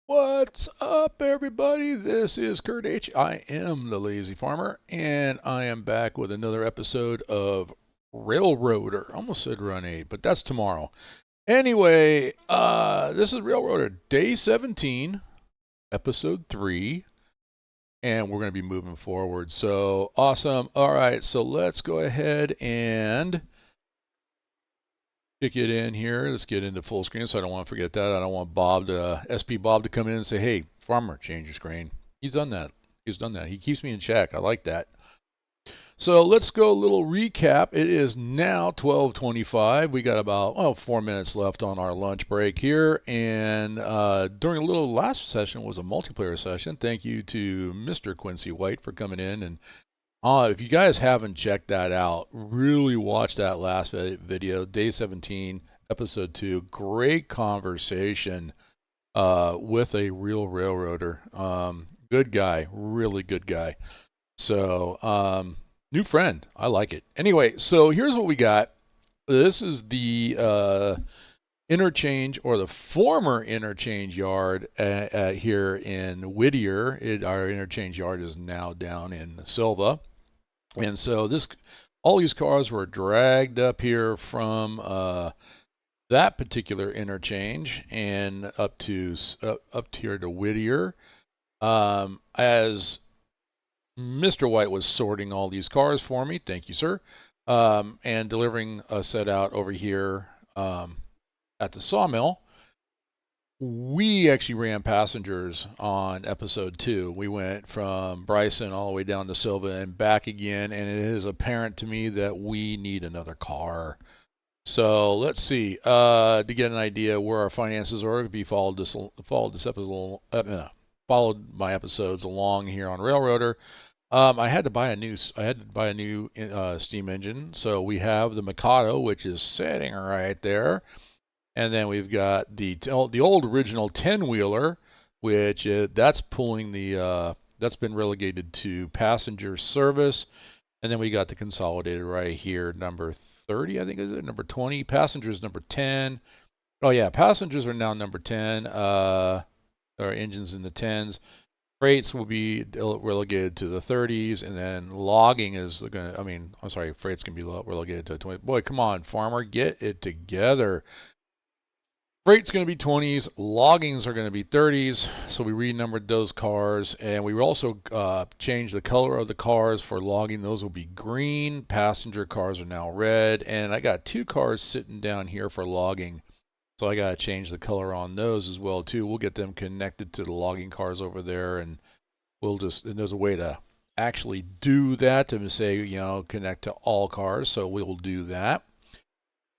What's up, everybody? This is Kurt H. I am the Lazy Farmer, and I am back with another episode of Railroader. I almost said Run 8, but that's tomorrow. Anyway, this is Railroader Day 17, Episode 3, and we're going to be moving forward. So awesome. All right, so let's go ahead and kick it in here. Let's get into full screen so I don't want to forget that. I don't want SP Bob to come in and say, hey, farmer, change your screen. He's done that. He's done that. He keeps me in check. I like that. So let's go a little recap. It is now 12:25. We got about 4 minutes left on our lunch break here, and during a little last session was a multiplayer session. Thank you to Mr. Quincy White for coming in, and if you guys haven't checked that out, really watch that last video, Day 17, Episode 2. Great conversation with a real railroader. Good guy, really good guy. So, new friend. I like it. Anyway, so here's what we got. This is the interchange, or the former interchange yard here in Whittier. Our interchange yard is now down in Sylva. And so all these cars were dragged up here from that particular interchange and up here to Whittier. As Mr. White was sorting all these cars for me, thank you, sir, and delivering a set out over here at the sawmill. We actually ran passengers on episode 2. We went from Bryson all the way down to Sylva and back again, and it is apparent to me that we need another car. So let's see. To get an idea where our finances are, if you followed my episodes along here on Railroader, I had to buy a new steam engine. So we have the Mikado, which is sitting right there. And then we've got the old original 10-wheeler, which that's pulling that's been relegated to passenger service. And then we got the consolidated right here, number 30, I think is it, number 20. Passengers number 10. Oh yeah, passengers are now number 10. Our engines in the 10s. Freights will be relegated to the 30s, and then logging is going to, freight's going to be relegated to 20. Boy, come on, farmer, get it together. Freight's going to be 20s, loggings are going to be 30s, so we renumbered those cars, and we also changed the color of the cars. For logging, those will be green. Passenger cars are now red, and I got 2 cars sitting down here for logging, so I got to change the color on those as well too. We'll get them connected to the logging cars over there, and there's a way to actually do that, to say, connect to all cars, so we'll do that.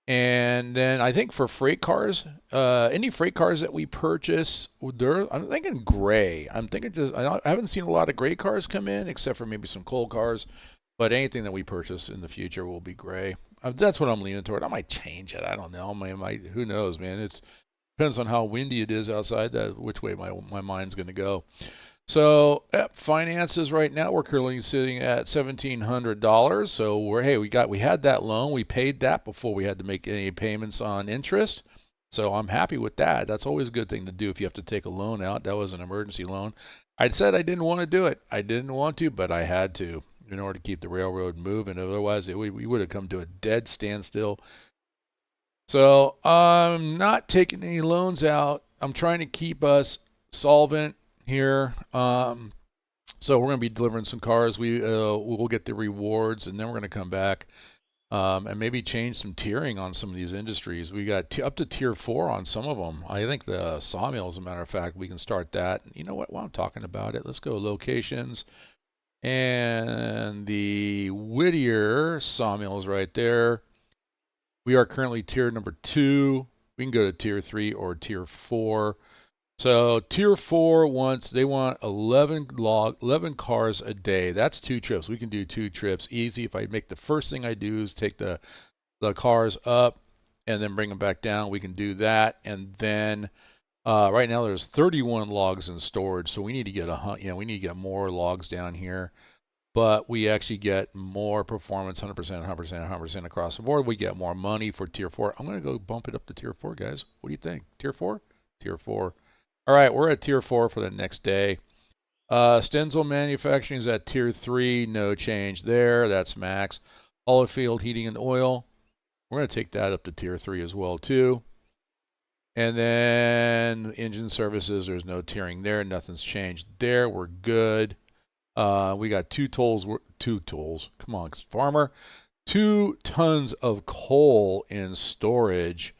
And then I think for freight cars, any freight cars that we purchase, I'm thinking gray. I haven't seen a lot of gray cars come in, except for maybe some coal cars. But anything that we purchase in the future will be gray. That's what I'm leaning toward. I might change it. I don't know. Who knows, man? It depends on how windy it is outside, which way my mind's going to go. So finances right now, we're currently sitting at $1,700. So we had that loan. We paid that before we had to make any payments on interest. So I'm happy with that. That's always a good thing to do if you have to take a loan out. That was an emergency loan. I said I didn't want to do it. I didn't want to, but I had to in order to keep the railroad moving. Otherwise, we would have come to a dead standstill. So I'm not taking any loans out. I'm trying to keep us solvent here. So we're going to be delivering some cars. We'll get the rewards, and then we're going to come back and maybe change some tiering on some of these industries. We got up to tier 4 on some of them. I think the sawmill, as a matter of fact, we can start that. You know what? While I'm talking about it, let's go locations. And the Whittier sawmill is right there. We are currently tier number 2. We can go to tier 3 or tier 4. So tier 4 they want 11 cars a day. That's 2 trips. We can do 2 trips easy. If I make the first thing I do is take the cars up and then bring them back down, we can do that. And then right now there's 31 logs in storage, so we need to get more logs down here. But we actually get more performance, 100%, 100%, 100% across the board. We get more money for tier 4. I'm going to go bump it up to tier 4, guys. What do you think? Tier 4? Tier 4. All right, we're at tier 4 for the next day. Stenzel Manufacturing is at tier 3, no change there. That's max. Olifield Heating and Oil, we're going to take that up to tier 3 as well too. And then engine services, there's no tiering there. Nothing's changed there. We're good. We got two tools. Come on, farmer. 2 tons of coal in storage.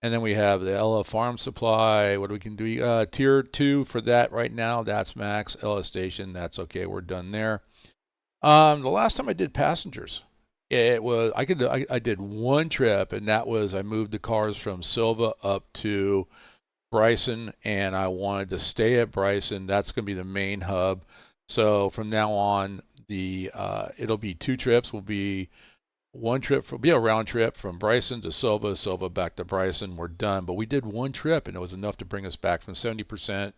And then we have the LF Farm Supply. What we can do? Tier 2 for that right now. That's max. LS Station. That's okay. We're done there. The last time I did passengers, it was I did one trip, and that was I moved the cars from Sylva up to Bryson, and I wanted to stay at Bryson. That's going to be the main hub. So from now on, it'll be 2 trips. Will be one trip will be a round trip from Bryson to Sylva, Sylva back to Bryson. We're done. But we did one trip, and it was enough to bring us back from 70%.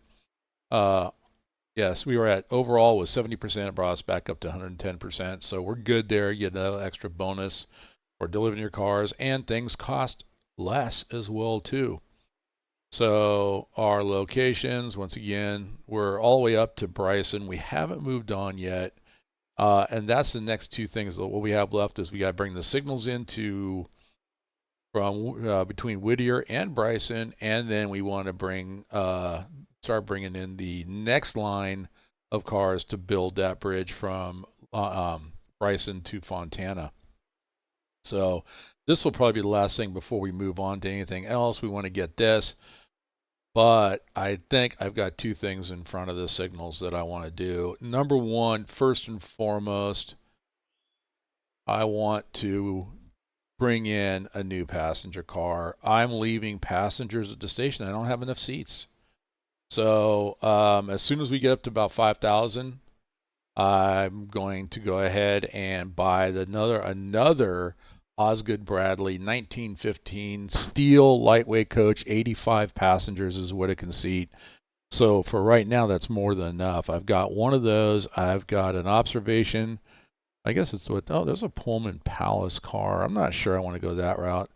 Yes, we were at overall was 70%. It brought us back up to 110%. So we're good there. You get an extra bonus for delivering your cars, and things cost less as well too. So our locations, once again, we're all the way up to Bryson. We haven't moved on yet. And that's the next 2 things. What we have left is we got to bring the signals into from between Whittier and Bryson, and then we want to start bringing in the next line of cars to build that bridge from Bryson to Fontana. So this will probably be the last thing before we move on to anything else. We want to get this. But I think I've got 2 things in front of the signals that I want to do. Number 1, first and foremost, I want to bring in a new passenger car. I'm leaving passengers at the station. I don't have enough seats. So as soon as we get up to about 5,000, I'm going to go ahead and buy another Osgood Bradley 1915 steel lightweight coach, 85 passengers is what it can seat. So for right now, that's more than enough. I've got one of those. I've got an observation. I guess it's there's a Pullman Palace car. I'm not sure I want to go that route.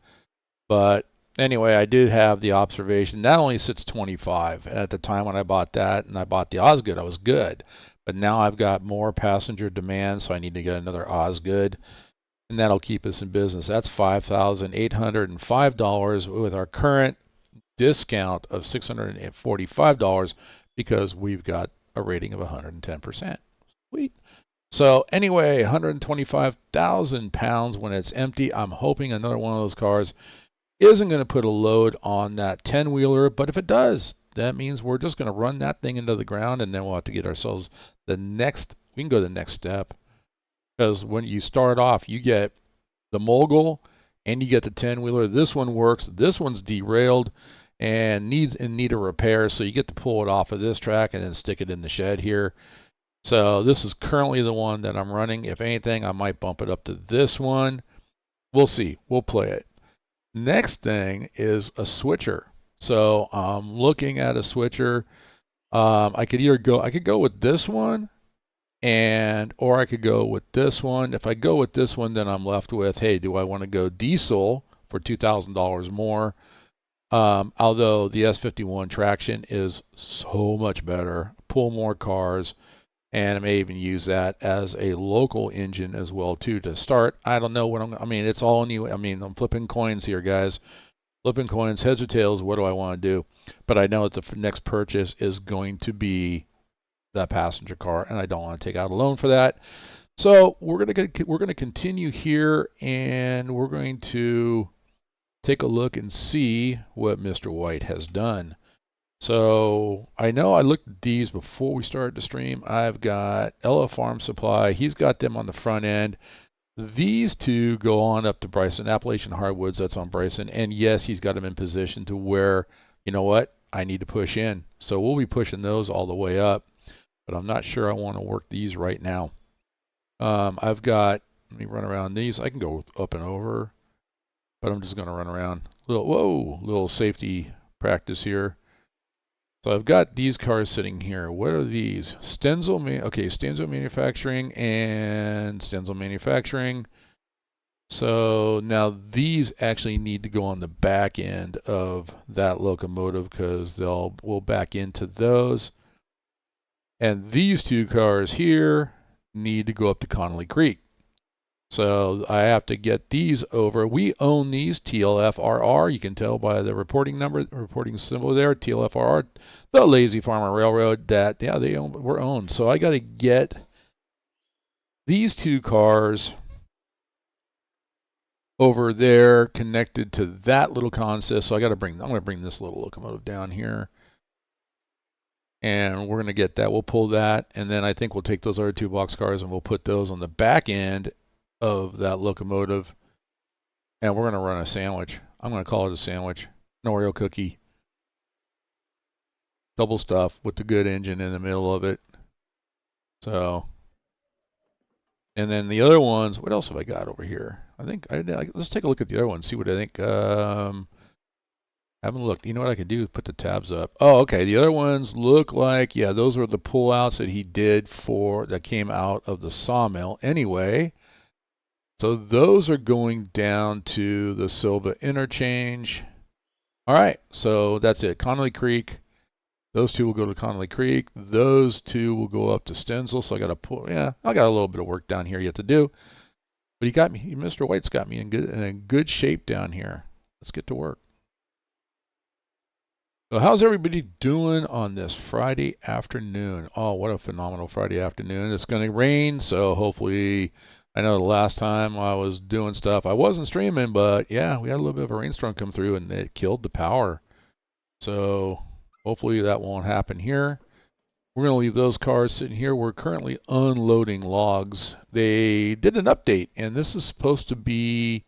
But anyway, I did have the observation. That only sits 25. And at the time when I bought that and I bought the Osgood, I was good. But now I've got more passenger demand, so I need to get another Osgood. And that'll keep us in business. That's $5,805 with our current discount of $645 because we've got a rating of 110%. Sweet. So anyway, 125,000 pounds when it's empty. I'm hoping another one of those cars isn't going to put a load on that 10-wheeler, but if it does, that means we're just going to run that thing into the ground, and then we'll have to get ourselves we can go to the next step. Because when you start off, you get the mogul and you get the 10-wheeler. This one works. This one's derailed and need a repair, so you get to pull it off of this track and then stick it in the shed here. So this is currently the one that I'm running. If anything, I might bump it up to this one. We'll see. We'll play it. Next thing is a switcher. So I'm looking at a switcher. I could go with this one, or I could go with this one. If I go with this one, then I'm left with, hey, do I want to go diesel for $2,000 more? Although the S51 traction is so much better, pull more cars, and I may even use that as a local engine as well too to start. I don't know what it's all new. I'm flipping coins here, guys. Flipping coins, heads or tails. What do I want to do? But I know that the next purchase is going to be that passenger car, and I don't want to take out a loan for that. So we're gonna continue here, and we're going to take a look and see what Mr. White has done. So I know I looked at these before we started the stream. I've got LF Farm Supply. He's got them on the front end. These 2 go on up to Bryson. Appalachian Hardwoods, that's on Bryson. And yes, he's got them in position to where, you know what, I need to push in. So we'll be pushing those all the way up. But I'm not sure I want to work these right now. Let me run around these. I can go up and over, but I'm just going to run around. Little safety practice here. So I've got these cars sitting here. What are these? Stenzel Manufacturing and Stenzel Manufacturing. So now these actually need to go on the back end of that locomotive because we'll back into those. And these two cars here need to go up to Connely Creek. So I have to get these over. We own these, TLFRR. You can tell by the reporting number, reporting symbol there, TLFRR, the Lazy Farmer Railroad, that, yeah, we're owned. So I got to get these two cars over there connected to that little consist. So I'm going to bring this little locomotive down here. And we're going to get that. We'll pull that. And then I think we'll take those other two boxcars and we'll put those on the back end of that locomotive. And we're going to run a sandwich. I'm going to call it a sandwich. An Oreo cookie. Double stuff with the good engine in the middle of it. So, and then the other ones, what else have I got over here? Let's take a look at the other ones, see what I think. Haven't looked. You know what I could do? Put the tabs up. Oh, okay. The other ones look like, yeah, those were the pullouts that he did that came out of the sawmill anyway. So those are going down to the Sylva interchange. All right, so that's it. Connely Creek. Those two will go to Connely Creek. Those two will go up to Stenzel. So I got a little bit of work down here yet to do. But Mr. White's got me in good shape down here. Let's get to work. So how's everybody doing on this Friday afternoon? Oh, what a phenomenal Friday afternoon. It's going to rain, so hopefully, I know the last time I was doing stuff, I wasn't streaming, but yeah, we had a little bit of a rainstorm come through and it killed the power. So hopefully that won't happen here. We're going to leave those cars sitting here. We're currently unloading logs. They did an update, and this is supposed to be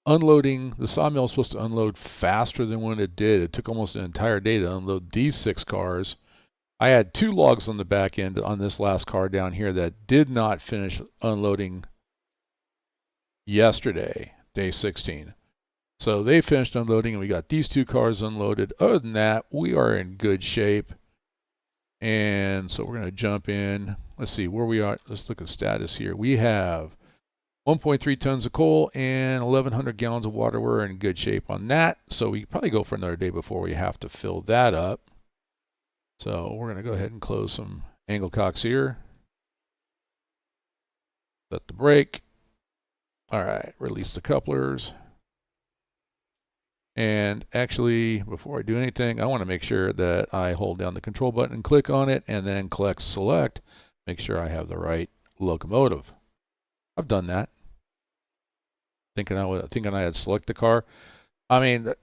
unloading. The sawmill is supposed to unload faster than when it did. It took almost an entire day to unload these 6 cars. I had 2 logs on the back end on this last car down here that did not finish unloading yesterday, day 16. So they finished unloading and we got these 2 cars unloaded. Other than that, we are in good shape. And so we're going to jump in. Let's see where we are. Let's look at status here. We have 1.3 tons of coal and 1,100 gallons of water. We're in good shape on that. So we probably go for another day before we have to fill that up. So we're going to go ahead and close some angle cocks here. Set the brake. All right, release the couplers. And actually, before I do anything, I want to make sure that I hold down the control button and click on it and then select, make sure I have the right locomotive. I've done that. Thinking I had select the car. I mean,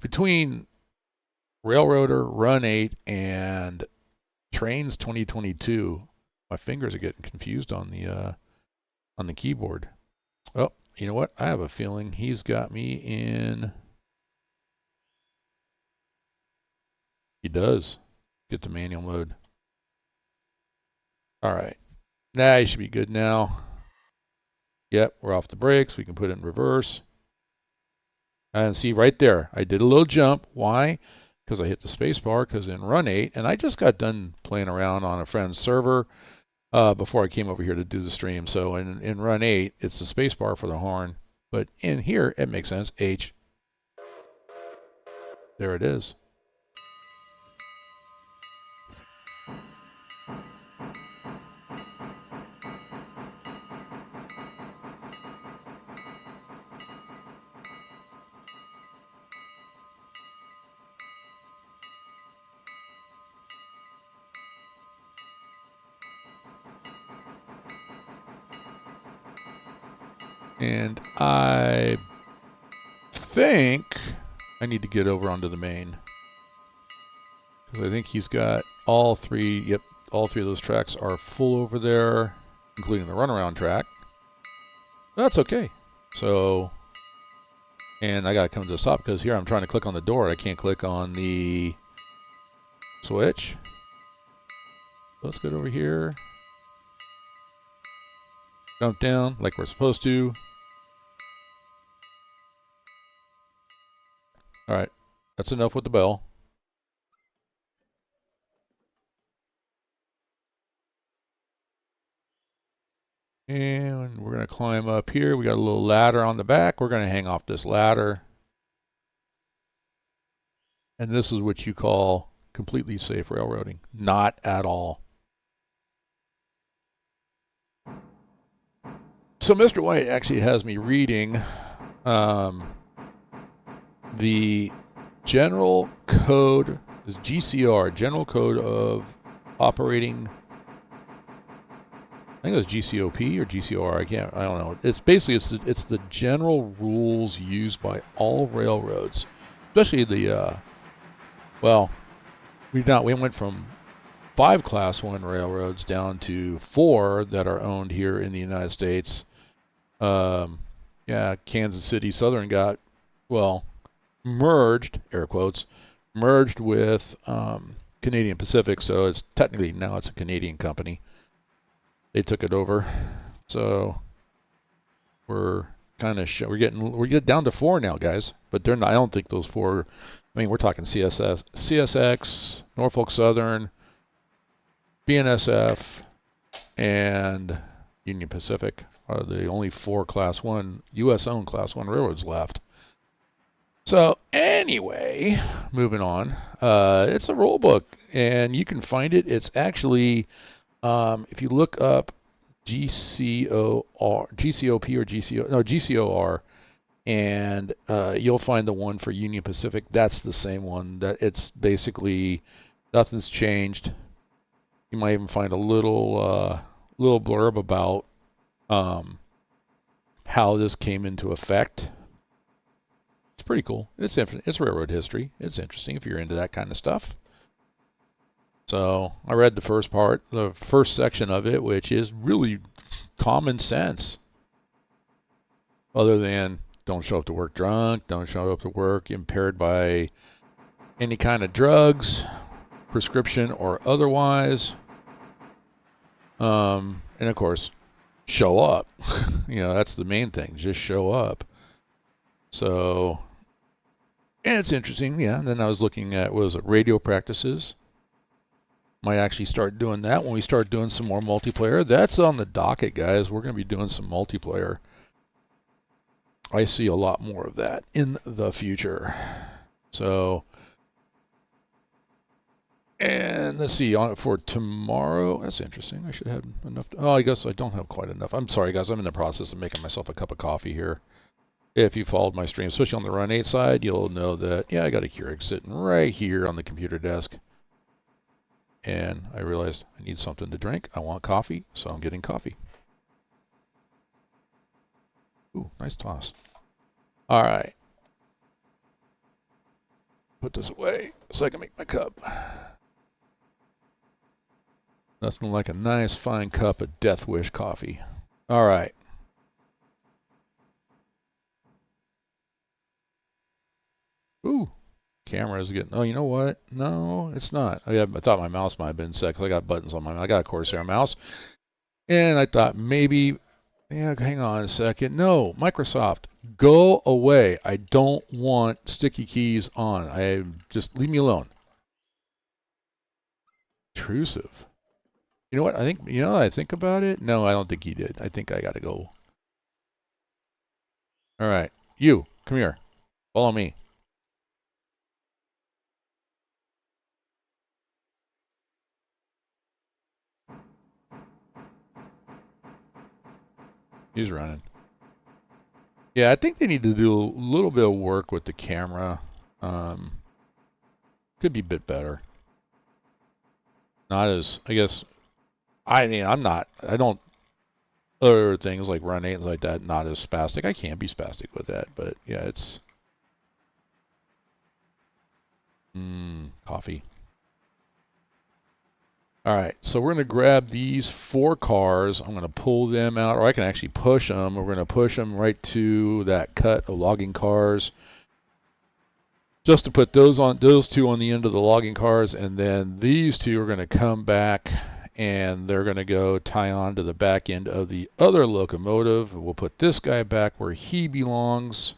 between Railroader, Run8, and Trainz 2022, my fingers are getting confused on the keyboard. Oh, you know what? I have a feeling he's got me in. He does. Get to manual mode. All right. Nah, you should be good now. Yep, we're off the brakes. We can put it in reverse. And see right there, I did a little jump. Why? Because I hit the space bar, because in Run8, and I just got done playing around on a friend's server before I came over here to do the stream. So in Run8, it's the space bar for the horn. But in here, it makes sense. H. There it is. And I think I need to get over onto the main. Because I think he's got all 3, yep, all 3 of those tracks are full over there, including the runaround track. But that's okay. So, and I got to come to the stop because here I'm trying to click on the door. I can't click on the switch. Let's get over here. Jump down like we're supposed to. All right, that's enough with the bell. And we're going to climb up here. We got a little ladder on the back. We're going to hang off this ladder. And this is what you call completely safe railroading. Not at all. So Mr. White actually has me reading the General Code, is GCR, General Code of Operating. I think it was GCOP or GCR. I don't know. It's basically it's the general rules used by all railroads, especially the well, we went from 5 Class 1 railroads down to 4 that are owned here in the United States. Yeah, Kansas City Southern got, well, merged, air quotes, merged with Canadian Pacific, so it's technically now it's a Canadian company. They took it over, so we're kind of we're getting down to 4 now, guys. But they're not. I don't think those 4. I mean, we're talking CSX, Norfolk Southern, BNSF, and Union Pacific are the only 4 Class 1 U.S.-owned Class 1 railroads left. So anyway, moving on. It's a rule book, and you can find it. It's actually, if you look up GCOP or GCOR, and you'll find the one for Union Pacific. That's the same one. That it's basically nothing's changed. You might even find a little blurb about how this came into effect. It's pretty cool. It's railroad history. It's interesting if you're into that kind of stuff. So I read the first section of it, which is really common sense. Other than don't show up to work drunk, don't show up to work impaired by any kind of drugs, prescription or otherwise. And of course, show up. That's the main thing. Just show up. So, and it's interesting, yeah. And then I was looking at, radio practices. Might actually start doing that when we start doing some more multiplayer. That's on the docket, guys. We're going to be doing some multiplayer. I see a lot more of that in the future. So, and let's see, for tomorrow, that's interesting. I should have enough. I guess I don't have quite enough. I'm sorry, guys. I'm in the process of making myself a cup of coffee here. If you followed my stream, especially on the Run8 side, you'll know that, yeah, I got a Keurig sitting right here on the computer desk. And I realized I need something to drink. I want coffee, so I'm getting coffee. Ooh, nice toss. All right. Put this away so I can make my cup. Nothing like a nice fine cup of Death Wish coffee. All right. Ooh, camera is getting. Oh, you know what? No, it's not. I thought my mouse might have been set because I got buttons on my. I got a Corsair mouse, and I thought maybe. Yeah, hang on a second. No, Microsoft, go away. I don't want sticky keys on. Just leave me alone. Intrusive. You know what? I think about it. No, I don't think he did. I think I got to go. All right. You, come here. Follow me. He's running. Yeah, I think they need to do a little bit of work with the camera. Could be a bit better. Not as, I guess, I don't, other things like Run8 and like that, not as spastic. I can't be spastic with that, but yeah, it's, coffee. All right, so we're going to grab these 4 cars. I'm going to pull them out, or I can actually push them. We're going to push them right to that cut of logging cars, just to put those 2 on the end of the logging cars, and then these 2 are going to come back, and they're going to go tie on to the back end of the other locomotive. We'll put this guy back where he belongs,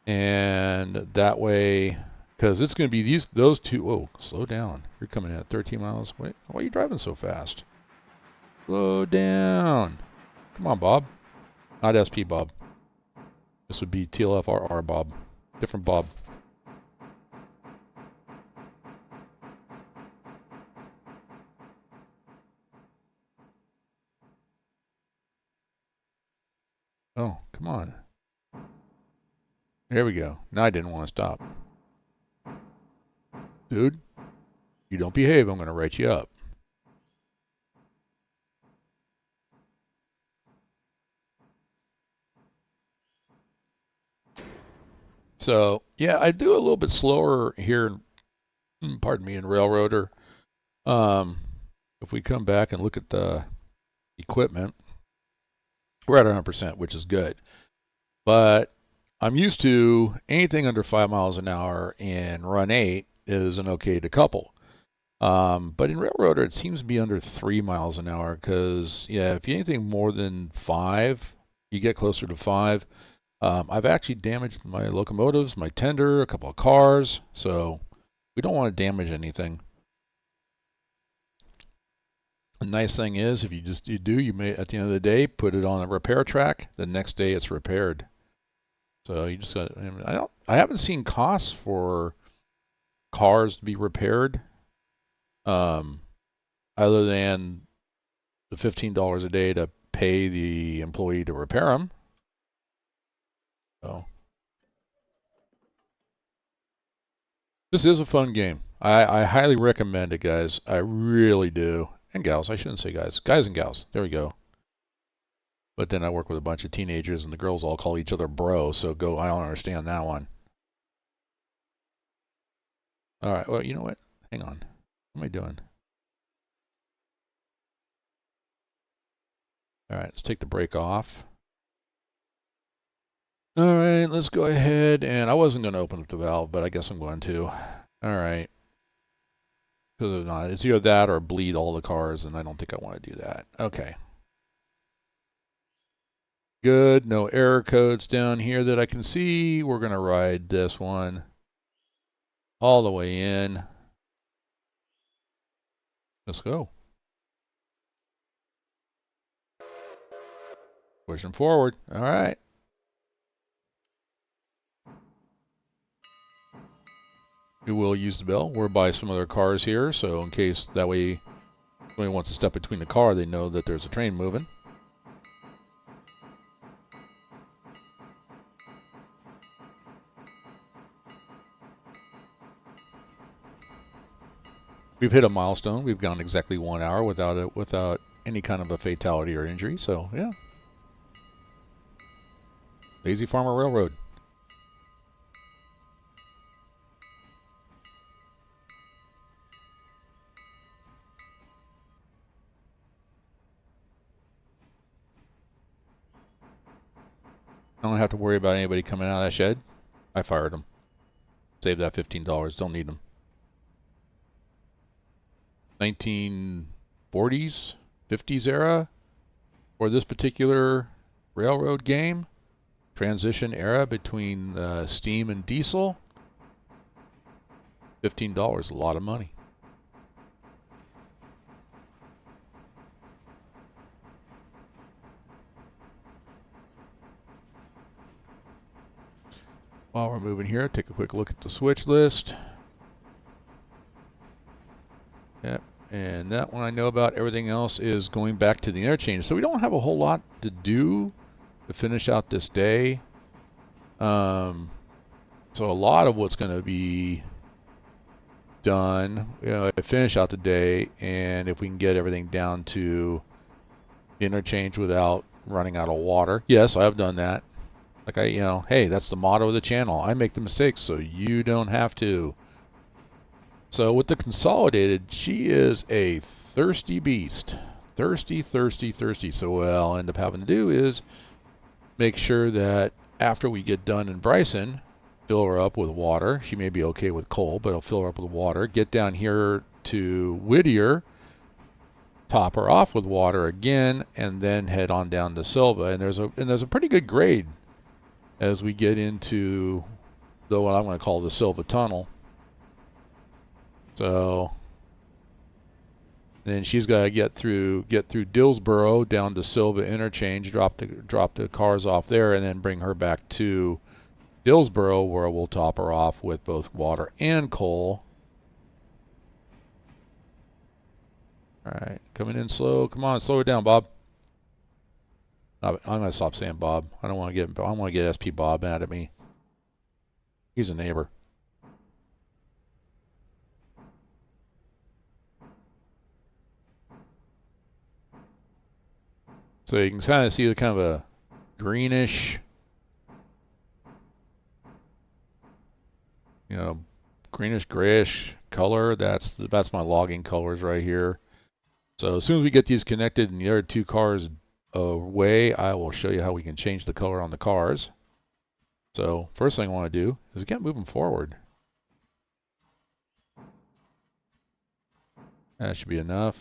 and that way. Because it's going to be those 2. Whoa, slow down. You're coming at 13 miles. Wait, why are you driving so fast? Slow down. Come on, Bob. Not SP Bob. This would be TLFRR Bob. Different Bob. Oh, come on. There we go. Now I didn't want to stop. Dude, you don't behave, I'm going to write you up. So, yeah, I do a little bit slower here, pardon me, in Railroader. If we come back and look at the equipment, we're at 100%, which is good. But I'm used to anything under 5 miles an hour in Run 8 is an okay decouple. But in Railroader, it seems to be under 3 miles an hour because, yeah, if you anything more than 5, you get closer to 5. I've actually damaged my locomotives, my tender, a couple of cars, so we don't want to damage anything. The nice thing is, if you may, at the end of the day, put it on a repair track. The next day, it's repaired. So you just got. I haven't seen costs for cars to be repaired, other than the $15 a day to pay the employee to repair them. So this is a fun game. I highly recommend it, guys. I really do. And gals. I shouldn't say guys. Guys and gals. There we go. But then I work with a bunch of teenagers, and the girls all call each other bro, so go. I don't understand that one. All right. Well, you know what? Hang on. What am I doing? All right. Let's take the brake off. All right. Let's go ahead. And I wasn't going to open up the valve, but I guess I'm going to. All right. Because not, it's either that or bleed all the cars, and I don't think I want to do that. Okay. Good. No error codes down here that I can see. We're going to ride this one all the way in. Let's go. Pushing forward. All right. We will use the bell. We're by some other cars here, so in case that way somebody wants to step between the car, they know that there's a train moving. We've hit a milestone. We've gone exactly 1 hour without any kind of a fatality or injury. So yeah, Lazy Farmer Railroad. I don't have to worry about anybody coming out of that shed. I fired them. Save that $15. Don't need them. 1940s, 50s era for this particular railroad game. Transition era between steam and diesel. $15, a lot of money. While we're moving here, take a quick look at the switch list. Yep, and that one I know about. Everything else is going back to the interchange. So we don't have a whole lot to do to finish out this day. So a lot of what's going to be done, finish out the day, and if we can get everything down to interchange without running out of water. Yes, I've done that. Like hey, that's the motto of the channel. I make the mistakes so you don't have to. So with the consolidated, she is a thirsty beast. Thirsty, thirsty, thirsty. So what I'll end up having to do is make sure that after we get done in Bryson, fill her up with water. She may be okay with coal, but I'll fill her up with water. Get down here to Whittier, top her off with water again, and then head on down to Sylva. And there's a pretty good grade as we get into what I'm going to call the Sylva Tunnel. So And then she's got to get through Dillsboro down to Sylva interchange, drop the cars off there, and then bring her back to Dillsboro, where we'll top her off with both water and coal. All right, coming in slow. Come on, slow it down, Bob. I'm gonna stop saying Bob. I don't want to get SP Bob mad at me. He's a neighbor. So you can kind of see the kind of a greenish, greenish grayish color. That's my logging colors right here. So as soon as we get these connected and the other two cars away, I will show you how we can change the color on the cars. So first thing I want to do is get moving forward. That should be enough.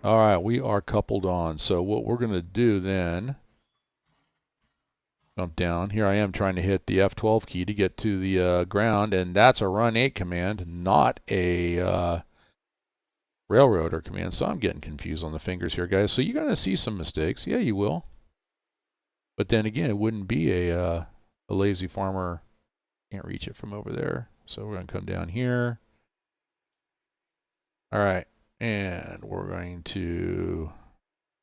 All right, we are coupled on. So what we're going to do then, jump down. Here I am trying to hit the F12 key to get to the ground, and that's a Run 8 command, not a Railroader command. So I'm getting confused on the fingers here, guys. So you're going to see some mistakes. Yeah, you will. But then again, it wouldn't be a lazy farmer. Can't reach it from over there. So we're going to come down here. All right. And we're going to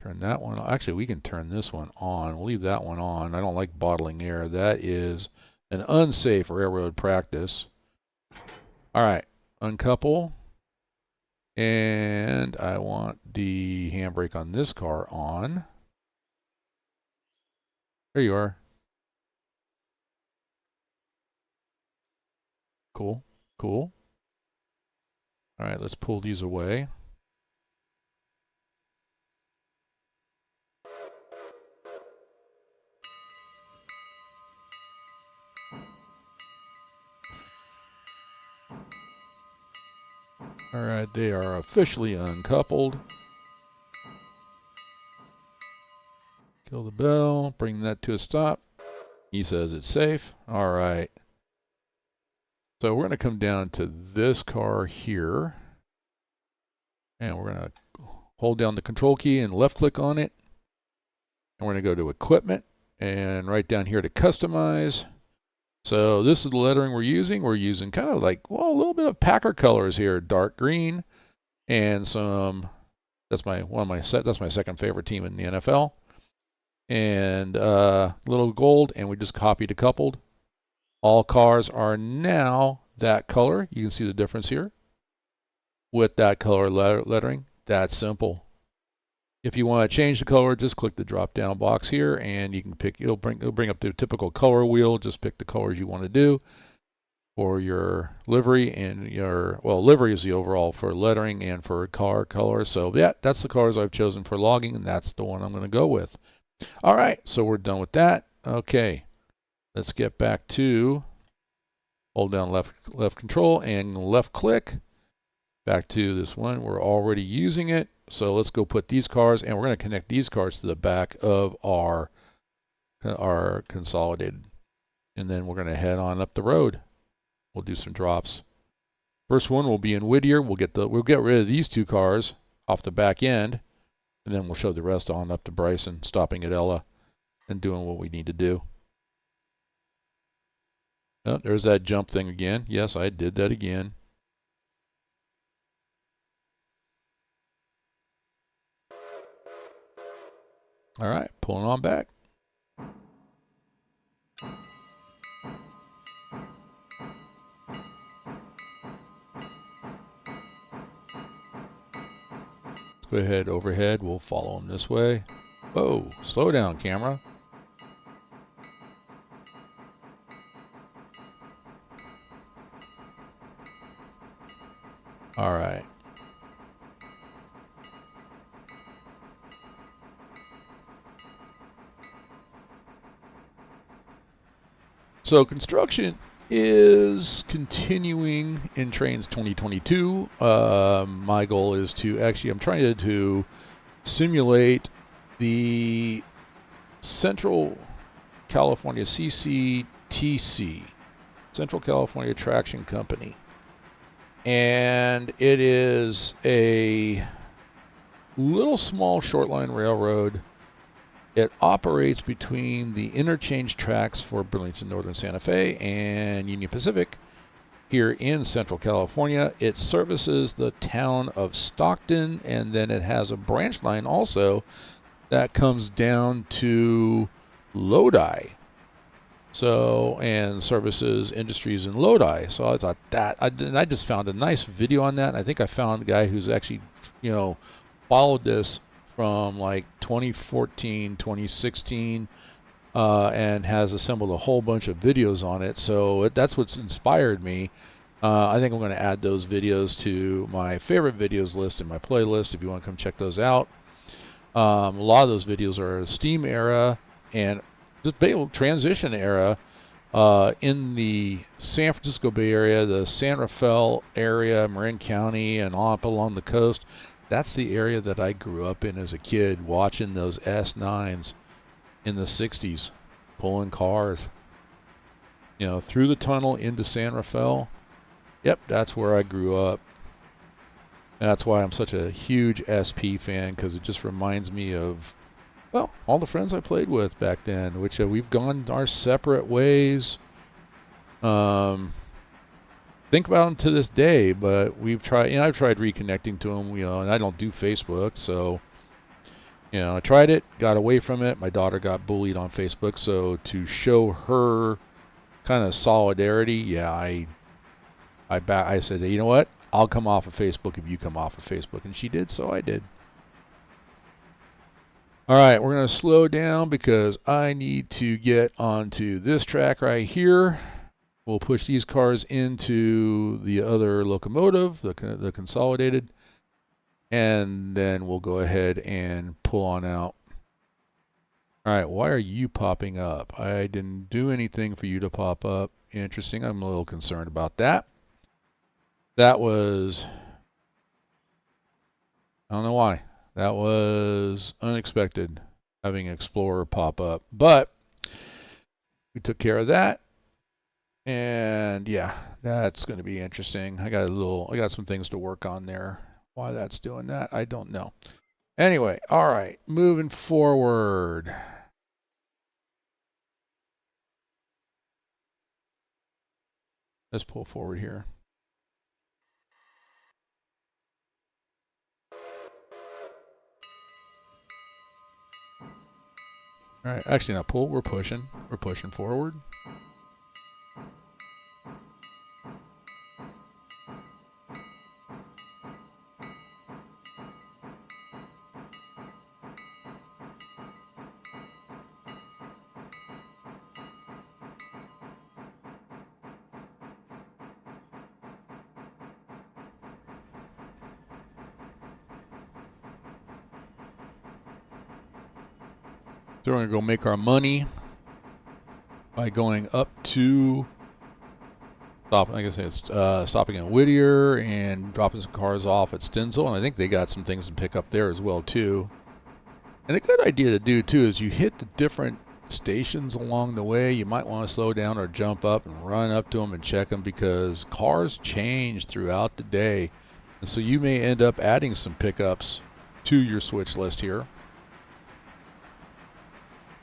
turn that one on. Actually, we can turn this one on. We'll leave that one on. I don't like bottling air. That is an unsafe railroad practice. All right. Uncouple. And I want the handbrake on this car on. There you are. Cool. Cool. All right, let's pull these away. All right, they are officially uncoupled. Kill the bell, bring that to a stop. He says it's safe. All right. So we're going to come down to this car here. And we're going to hold down the control key and left click on it. And we're going to go to equipment and right down here to customize. So this is the lettering we're using. We're using kind of like, well, a little bit of Packer colors here, dark green and some. That's my second favorite team in the NFL. And little gold, and we just copied a coupled. All cars are now that color. You can see the difference here with that color lettering. That's simple. If you want to change the color, just click the drop down box here and you can pick, it'll bring up the typical color wheel. Just pick the colors you want to do for your livery and livery is the overall for lettering and for car color. So yeah, that's the colors I've chosen for logging and that's the one I'm going to go with. All right, so we're done with that. Okay, let's get back to hold down left control and left click. Back to this one, we're already using it. So let's go put these cars, and we're going to connect these cars to the back of our consolidated. And then we're going to head on up the road. We'll do some drops. First one will be in Whittier. We'll get rid of these two cars off the back end, and then we'll show the rest on up to Bryson, stopping at Ella and doing what we need to do. Oh, there's that jump thing again. Yes, I did that again. All right, pulling on back. Let's go ahead overhead. We'll follow him this way. Whoa, slow down, camera. All right. So construction is continuing in Trainz 2022. My goal is to I'm trying to simulate the Central California CCTC, Central California Traction Company. and it is a little small short line railroad. It operates between the interchange tracks for Burlington Northern Santa Fe and Union Pacific here in Central California. It services the town of Stockton, and then it has a branch line also that comes down to Lodi. So, and services industries in Lodi. So I thought that, I just found a nice video on that. I think I found a guy who's actually, followed this from like 2014, 2016, and has assembled a whole bunch of videos on it. So that's what's inspired me. I think I'm going to add those videos to my favorite videos list in my playlist if you want to come check those out. A lot of those videos are Steam era and just transition era in the San Francisco Bay Area, the San Rafael area, Marin County, and up along the coast. That's the area that I grew up in as a kid, watching those S9s in the 60s, pulling cars, through the tunnel into San Rafael. Yep, that's where I grew up. And that's why I'm such a huge SP fan, because it just reminds me of, well, all the friends I played with back then, which we've gone our separate ways. Think about them to this day, but I've tried reconnecting to them, and I don't do Facebook, so, I tried it, got away from it. My daughter got bullied on Facebook, so to show her kind of solidarity, yeah, I said, you know what? I'll come off of Facebook if you come off of Facebook, and she did, so I did. All right, we're going to slow down because I need to get onto this track right here. We'll push these cars into the other locomotive, the consolidated, and then we'll go ahead and pull on out. All right, why are you popping up? I didn't do anything for you to pop up. Interesting. I'm a little concerned about that. That was, I don't know why. That was unexpected, having Explorer pop up. But we took care of that. And yeah, that's going to be interesting. I got some things to work on there. Why that's doing that, I don't know. Anyway, all right, moving forward. Let's pull forward here. All right, actually not pull, we're pushing. We're pushing forward. So we're going to go make our money by going up to stopping at Whittier and dropping some cars off at Stenzel, and I think they got some things to pick up there as well too. And a good idea to do too is you hit the different stations along the way. You might want to slow down or jump up and run up to them and check them, because cars change throughout the day, and so you may end up adding some pickups to your switch list here.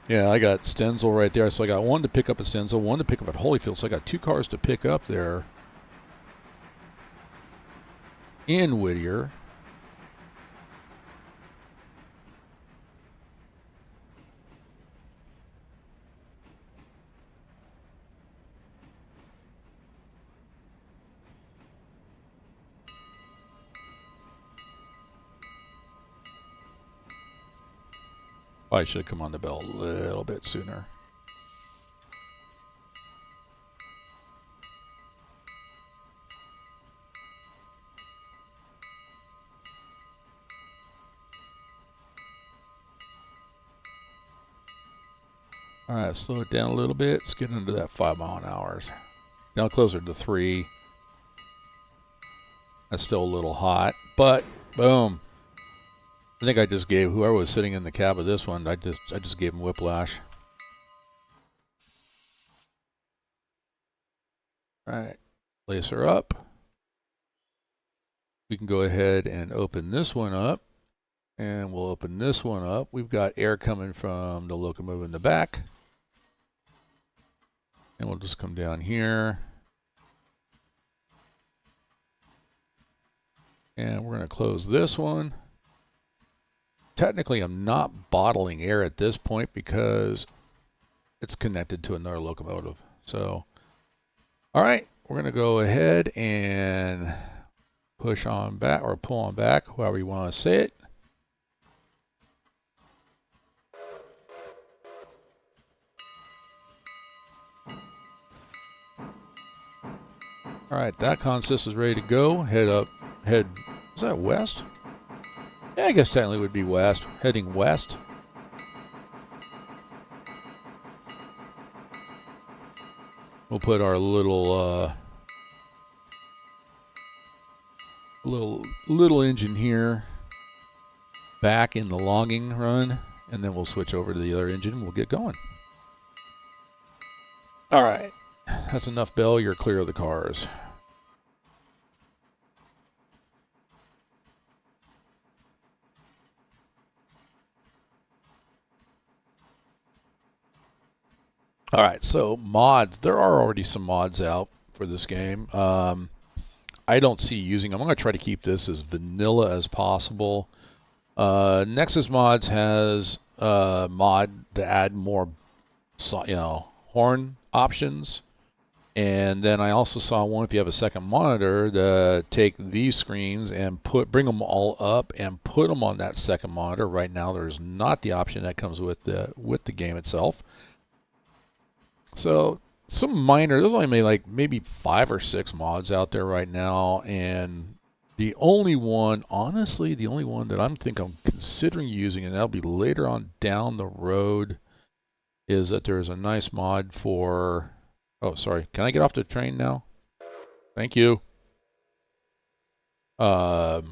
Yeah, I got Stenzel right there. So I got one to pick up at Stenzel, one to pick up at Holyfield. So I got 2 cars to pick up there in Whittier. I should come on the bell a little bit sooner. All right, slow it down a little bit. Let's get into that 5 mile an hour. Now closer to 3. That's still a little hot, but boom. I think I just gave whoever was sitting in the cab of this one, I just gave him whiplash. All right, lace her up. we can go ahead and open this one up. And we'll open this one up. We've got air coming from the locomotive in the back. And we'll just come down here. And we're going to close this one. Technically, I'm not bottling air at this point because it's connected to another locomotive. So, all right, we're going to go ahead and push on back or pull on back, however you want to say it. All right, that consist is ready to go. Is that west? Yeah, I guess technically it would be west. Heading west. We'll put our little engine here back in the logging run, and then we'll switch over to the other engine and we'll get going. All right, that's enough bell. You're clear of the cars. All right, so mods. There are already some mods out for this game. I don't see using them. I'm going to try to keep this as vanilla as possible. Nexus Mods has a mod to add more, horn options. And then I also saw one, if you have a second monitor, to take these screens and bring them all up and put them on that second monitor. Right now, there's not the option that comes with the game itself. So some minor, there's only maybe 5 or 6 mods out there right now, and the only one, honestly, the only one that I'm considering using, and that'll be later on down the road, is that there's a nice mod for, oh, sorry, can I get off the train now? Thank you. For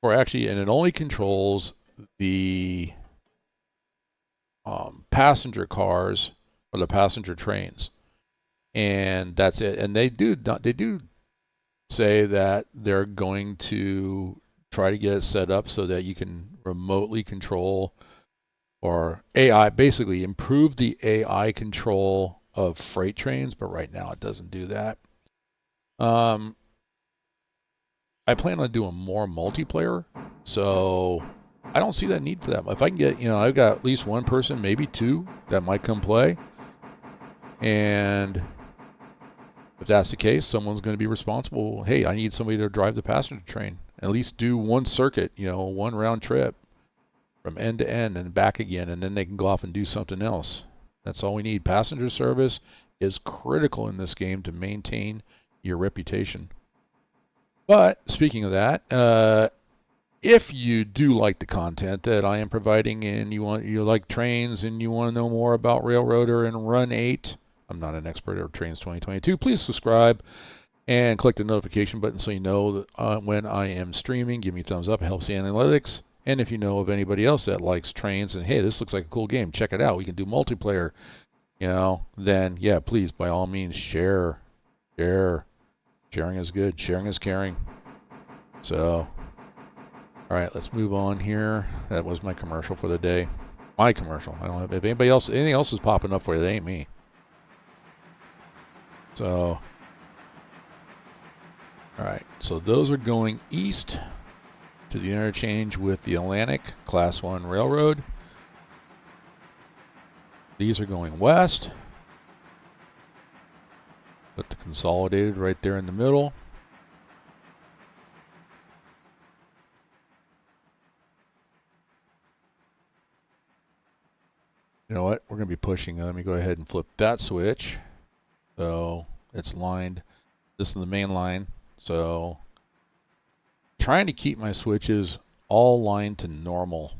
actually, and it only controls the passenger cars or the passenger trains. And that's it. And they do say that they're going to try to get it set up so that you can remotely control, or AI, basically improve the AI control of freight trains, but right now it doesn't do that. I plan on doing more multiplayer, so I don't see that need for that. If I can get, I've got at least one person, maybe 2, that might come play. And if that's the case, someone's going to be responsible. Hey, I need somebody to drive the passenger train. At least do one circuit, one round trip from end to end and back again, and then they can go off and do something else. That's all we need. Passenger service is critical in this game to maintain your reputation. But speaking of that, if you do like the content that I am providing, and you like Trainz, and you want to know more about Railroader and Run8, I'm not an expert at Trainz 2022. Please subscribe and click the notification button so you know that, when I am streaming. Give me a thumbs up. It helps the analytics. And if you know of anybody else that likes Trainz and, hey, this looks like a cool game, check it out. We can do multiplayer, then, yeah, please, by all means, share. Sharing is good. Sharing is caring. So, all right, let's move on here. That was my commercial for the day. My commercial. I don't have, if anything else is popping up for you, that ain't me. So, all right, so those are going east to the interchange with the Atlantic Class 1 Railroad. These are going west. Put the Consolidated right there in the middle. You know what? We're going to be pushing. Let me go ahead and flip that switch. So it's lined. This is the main line. So trying to keep my switches all lined to normal,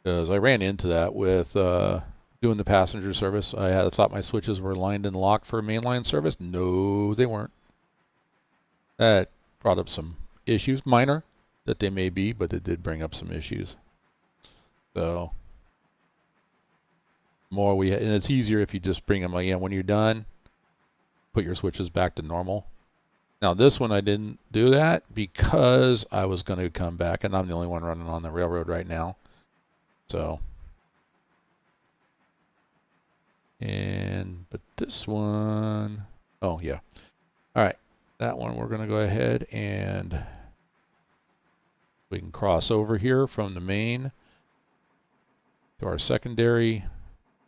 because I ran into that with doing the passenger service. I thought my switches were lined and locked for mainline service. No, they weren't. That brought up some issues, minor that they may be, but it did bring up some issues. So and it's easier if you just bring them again when you're done. Put your switches back to normal. Now this one I didn't do that because I was going to come back, and I'm the only one running on the railroad right now. So, but this one, oh yeah. All right, that one we're going to go ahead and we can cross over here from the main to our secondary,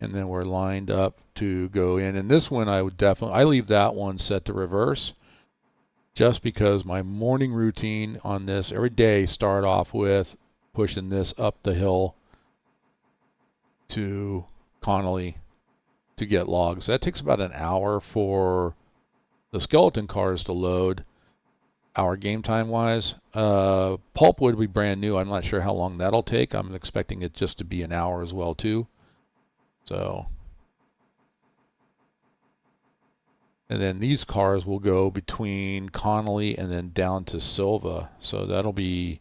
and then we're lined up to go in. And this one I would definitely, I leave that one set to reverse, just because my morning routine on this every day start off with pushing this up the hill to Connely to get logs. That takes about an hour for the skeleton cars to load, our game time wise. Pulpwood will be brand new. I'm not sure how long that'll take. I'm expecting it just to be an hour as well too. So, and then these cars will go between Connely and then down to Sylva. So that'll be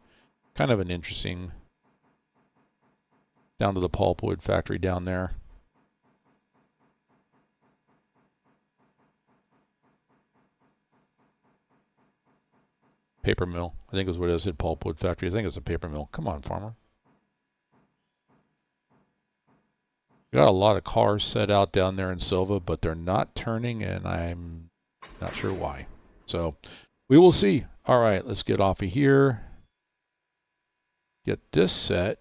kind of an interesting, down to the pulpwood factory down there. Paper mill. I think is what it is. At pulpwood factory. I think it's a paper mill. Come on, farmer. We got a lot of cars set out down there in Sylva, but they're not turning, and I'm not sure why. So we will see. All right, let's get off of here. Get this set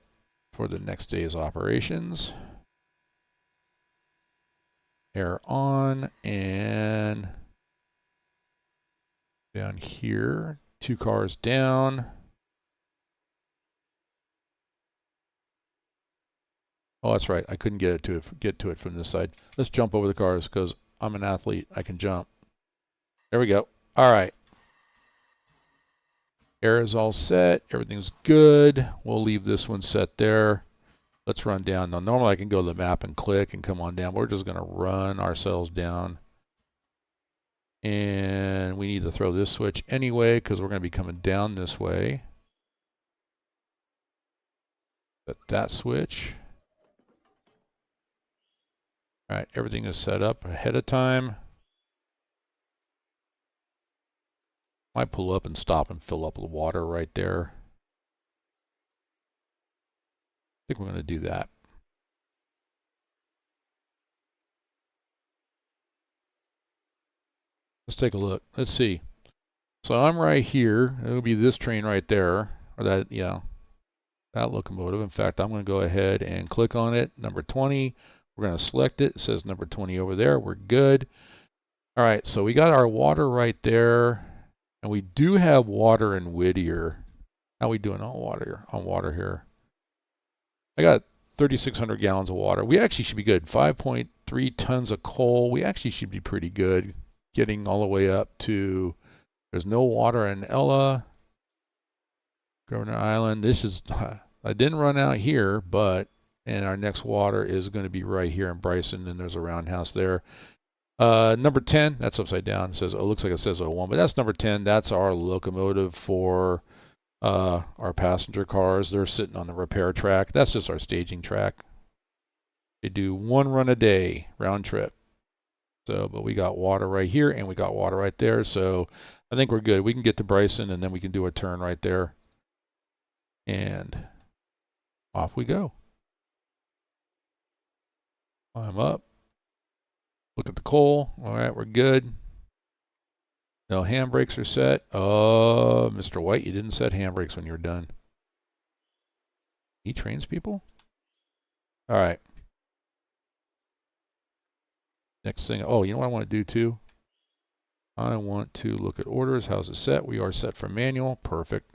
for the next day's operations. Air on, and down here, 2 cars down. Oh, that's right. I couldn't get to it from this side. Let's jump over the cars because I'm an athlete. I can jump. There we go. All right. Air is all set. Everything's good. We'll leave this one set there. Let's run down. Now, normally I can go to the map and click and come on down. We're just going to run ourselves down. And we need to throw this switch anyway because we're going to be coming down this way. Set that switch. All right, everything is set up ahead of time. Might pull up and stop and fill up with water right there. I think we're going to do that. Let's take a look. Let's see. So I'm right here. It'll be this train right there, or that, yeah, that locomotive. In fact, I'm going to go ahead and click on it. Number 20. We're going to select it. It says number 20 over there. We're good. All right, so we got our water right there, and we do have water in Whittier. How we doing on water here? I got 3,600 gallons of water. We actually should be good. 5.3 tons of coal. We actually should be pretty good. Getting all the way up to, there's no water in Ella, Governor Island. This is, I didn't run out here, but, and our next water is going to be right here in Bryson, and there's a roundhouse there. Number 10, that's upside down. It says, oh, it looks like it says 01, but that's number 10. That's our locomotive for our passenger cars. They're sitting on the repair track. That's just our staging track. They do 1 run a day, round trip. So, but we got water right here, and we got water right there. So I think we're good. We can get to Bryson, and then we can do a turn right there. And off we go. Climb up. Look at the coal. All right, we're good. No handbrakes are set. Oh, Mr. White, you didn't set handbrakes when you were done. He trains people? All right. Next thing, oh, you know what I want to do too? I want to look at orders. How's it set? We are set for manual. Perfect.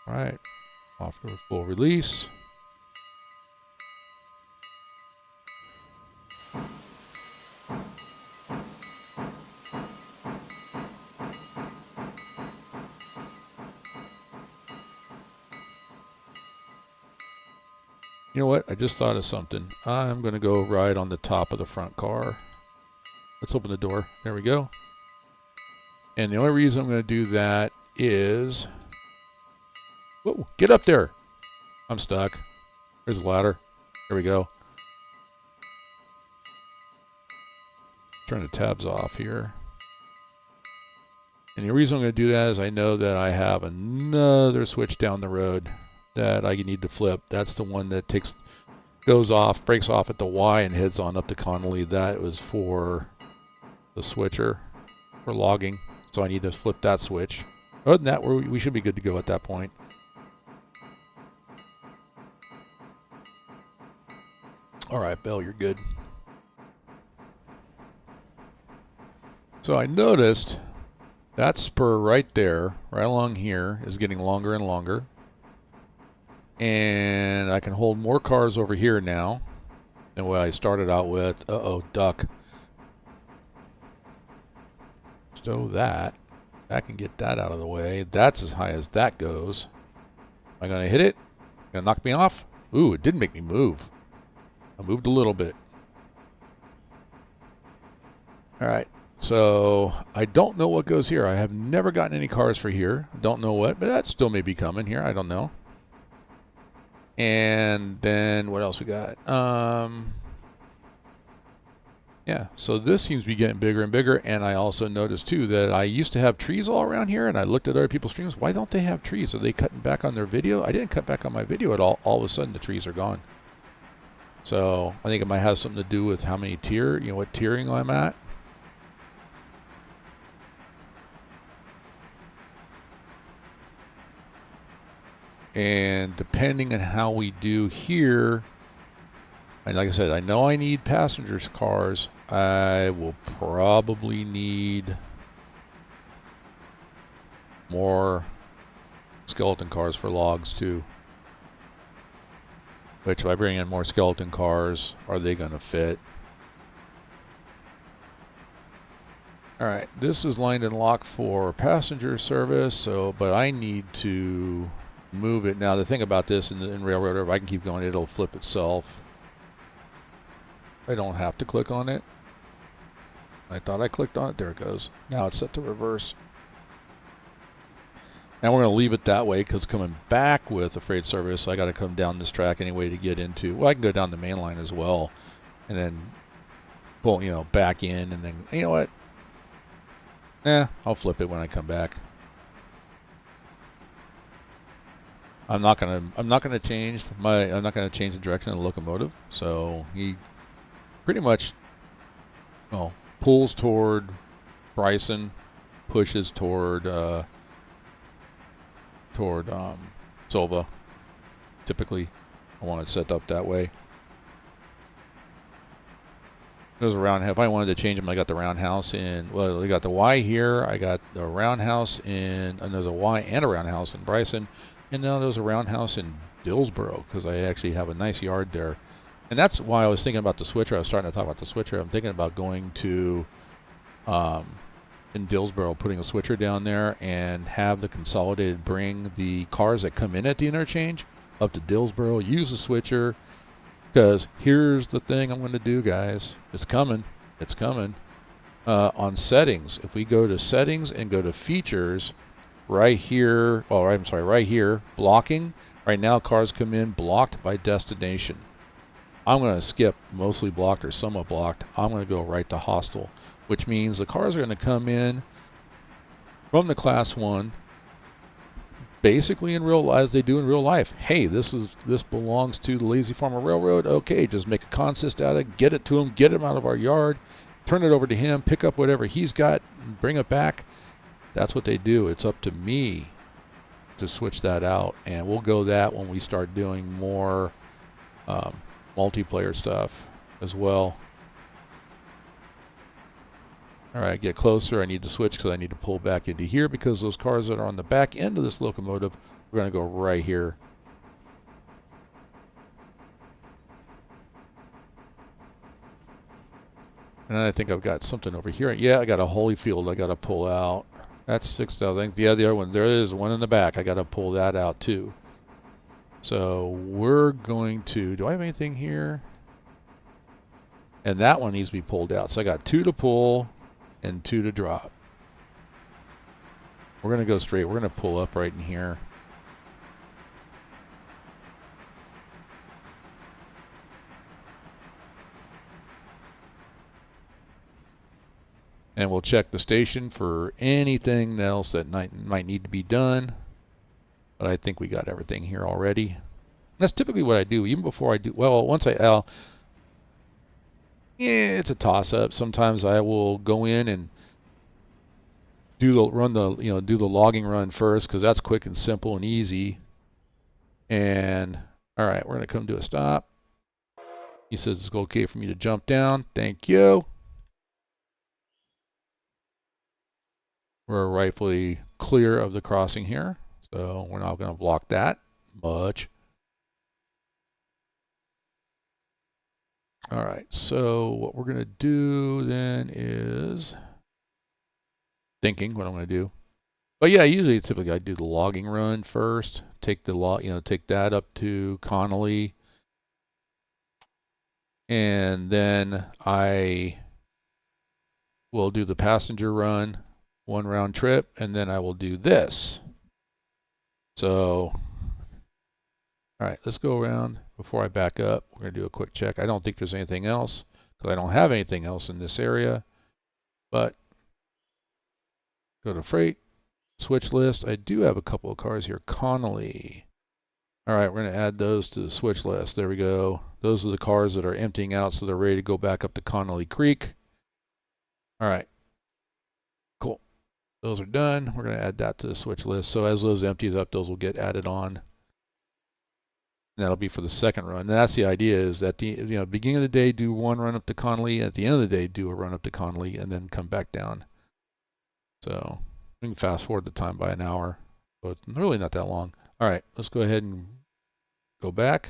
All right. Off to a full release. You know what? I just thought of something. I'm going to go ride on the top of the front car. Let's open the door. There we go. And the only reason I'm going to do that is... Whoa, get up there! I'm stuck. There's a ladder. There we go. Turn the tabs off here. And the reason I'm going to do that is I know that I have another switch down the road that I need to flip. That's the one that goes off, breaks off at the Y and heads on up to Connely. That was for the switcher for logging. So I need to flip that switch. Other than that, we should be good to go at that point. All right, Bill, you're good. So I noticed that spur right there, right along here, is getting longer and longer. And I can hold more cars over here now than what I started out with. Uh-oh, duck. So that. I can get that out of the way. That's as high as that goes. Am I going to hit it? Going to knock me off? Ooh, it didn't make me move. I moved a little bit. All right. So I don't know what goes here. I have never gotten any cars for here. Don't know what, but that still may be coming here. I don't know. And then what else we got? Yeah, so this seems to be getting bigger and bigger. And I also noticed too that I used to have trees all around here, and I looked at other people's streams. Why don't they have trees? Are they cutting back on their video? I didn't cut back on my video at all. All of a sudden the trees are gone. So I think it might have something to do with how many what tiering I'm at. And depending on how we do here, and like I said, I know I need passengers cars. I will probably need more skeleton cars for logs too. Which, if I bring in more skeleton cars, are they going to fit? Alright, this is lined and locked for passenger service, so but I need to move it. Now the thing about this in Railroader, if I can keep going, it'll flip itself. I don't have to click on it. I thought I clicked on it. There it goes. Now it's set to reverse. And we're going to leave it that way because coming back with a freight service, I got to come down this track anyway to get into. Well, I can go down the main line as well, and then pull, back in, and then you know what? I'll flip it when I come back. I'm not gonna change the direction of the locomotive. So he pretty much, pulls toward Bryson, pushes toward Sylva. Typically, I want it set up that way. There's a roundhouse. If I wanted to change them, I got the roundhouse in. Well, I got the Y here. I got the roundhouse in. And there's a Y and a roundhouse in Bryson. And now there's a roundhouse in Dillsboro because I actually have a nice yard there. And that's why I was thinking about the switcher. I was starting to talk about the switcher. I'm thinking about going to in Dillsboro, putting a switcher down there and have the Consolidated bring the cars that come in at the interchange up to Dillsboro, use the switcher. Because here's the thing I'm going to do, guys. It's coming. It's coming. On settings, if we go to settings and go to features, right here, right here, blocking. Right now, cars come in blocked by destination. I'm going to skip mostly blocked or somewhat blocked. I'm going to go right to hostile, which means the cars are going to come in from the class 1. Basically in real life, as they do in real life. Hey, this belongs to the Lazy Farmer Railroad. Okay, just make a consist out of it, get it to him, get him out of our yard, turn it over to him, pick up whatever he's got, and bring it back. That's what they do. It's up to me to switch that out, and we'll go that when we start doing more multiplayer stuff as well. Alright, get closer. I need to switch because I need to pull back into here because those cars that are on the back end of this locomotive, we're going to go right here. And I think I've got something over here. Yeah, I got a Holyfield I got to pull out. That's 6,000. I think the other one, there is one in the back. I got to pull that out too. So we're going to, do I have anything here? And that one needs to be pulled out. So I got 2 to pull and 2 to drop. We're going to go straight. We're going to pull up right in here. And we'll check the station for anything else that might need to be done. But I think we got everything here already. That's typically what I do, even before I do. Well, once yeah, it's a toss-up. Sometimes I will go in and do the logging run first, because that's quick and simple and easy. And all right, we're gonna come to a stop. He says it's okay for me to jump down. Thank you. We're rightfully clear of the crossing here, so we're not going to block that much. All right, so what we're going to do then is thinking what I'm going to do. But yeah, typically I do the logging run first. Take the take that up to Connely, and then I will do the passenger run, one round trip, and then I will do this. So, all right, let's go around. Before I back up, we're going to do a quick check. I don't think there's anything else, because I don't have anything else in this area. But go to freight, switch list. I do have a couple of cars here. Connely. All right, we're going to add those to the switch list. There we go. Those are the cars that are emptying out, so they're ready to go back up to Connely Creek. All right, cool. Those are done. We're going to add that to the switch list. So as those empties up, those will get added on. And that'll be for the second run. And that's the idea, is at the beginning of the day, do one run up to Connely. At the end of the day, do a run up to Connely, and then come back down. So we can fast forward the time by an hour. So it's really not that long. All right, let's go ahead and go back.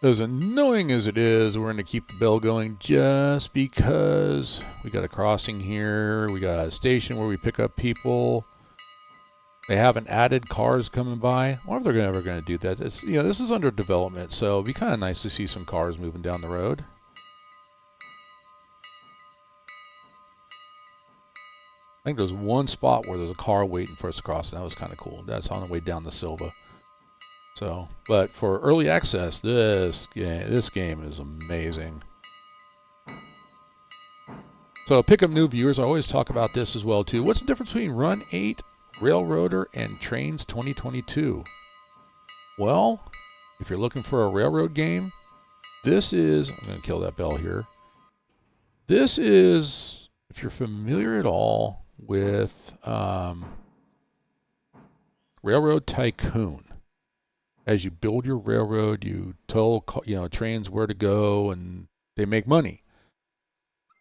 As annoying as it is, we're going to keep the bell going just because we got a crossing here. We got a station where we pick up people. They haven't added cars coming by. I wonder if they're ever going to do that. It's, this is under development, so it'd be kind of nice to see some cars moving down the road. I think there's one spot where there's a car waiting for us to cross, and that was kind of cool. That's on the way down to Sylva. So, but for early access, this game is amazing. So pick up new viewers. I always talk about this as well too. What's the difference between Run8, Railroader, and Trainz 2022? Well, if you're looking for a railroad game, this is, I'm going to kill that bell here. This is, if you're familiar at all with Railroad Tycoon. As you build your railroad, you tell trains where to go, and they make money.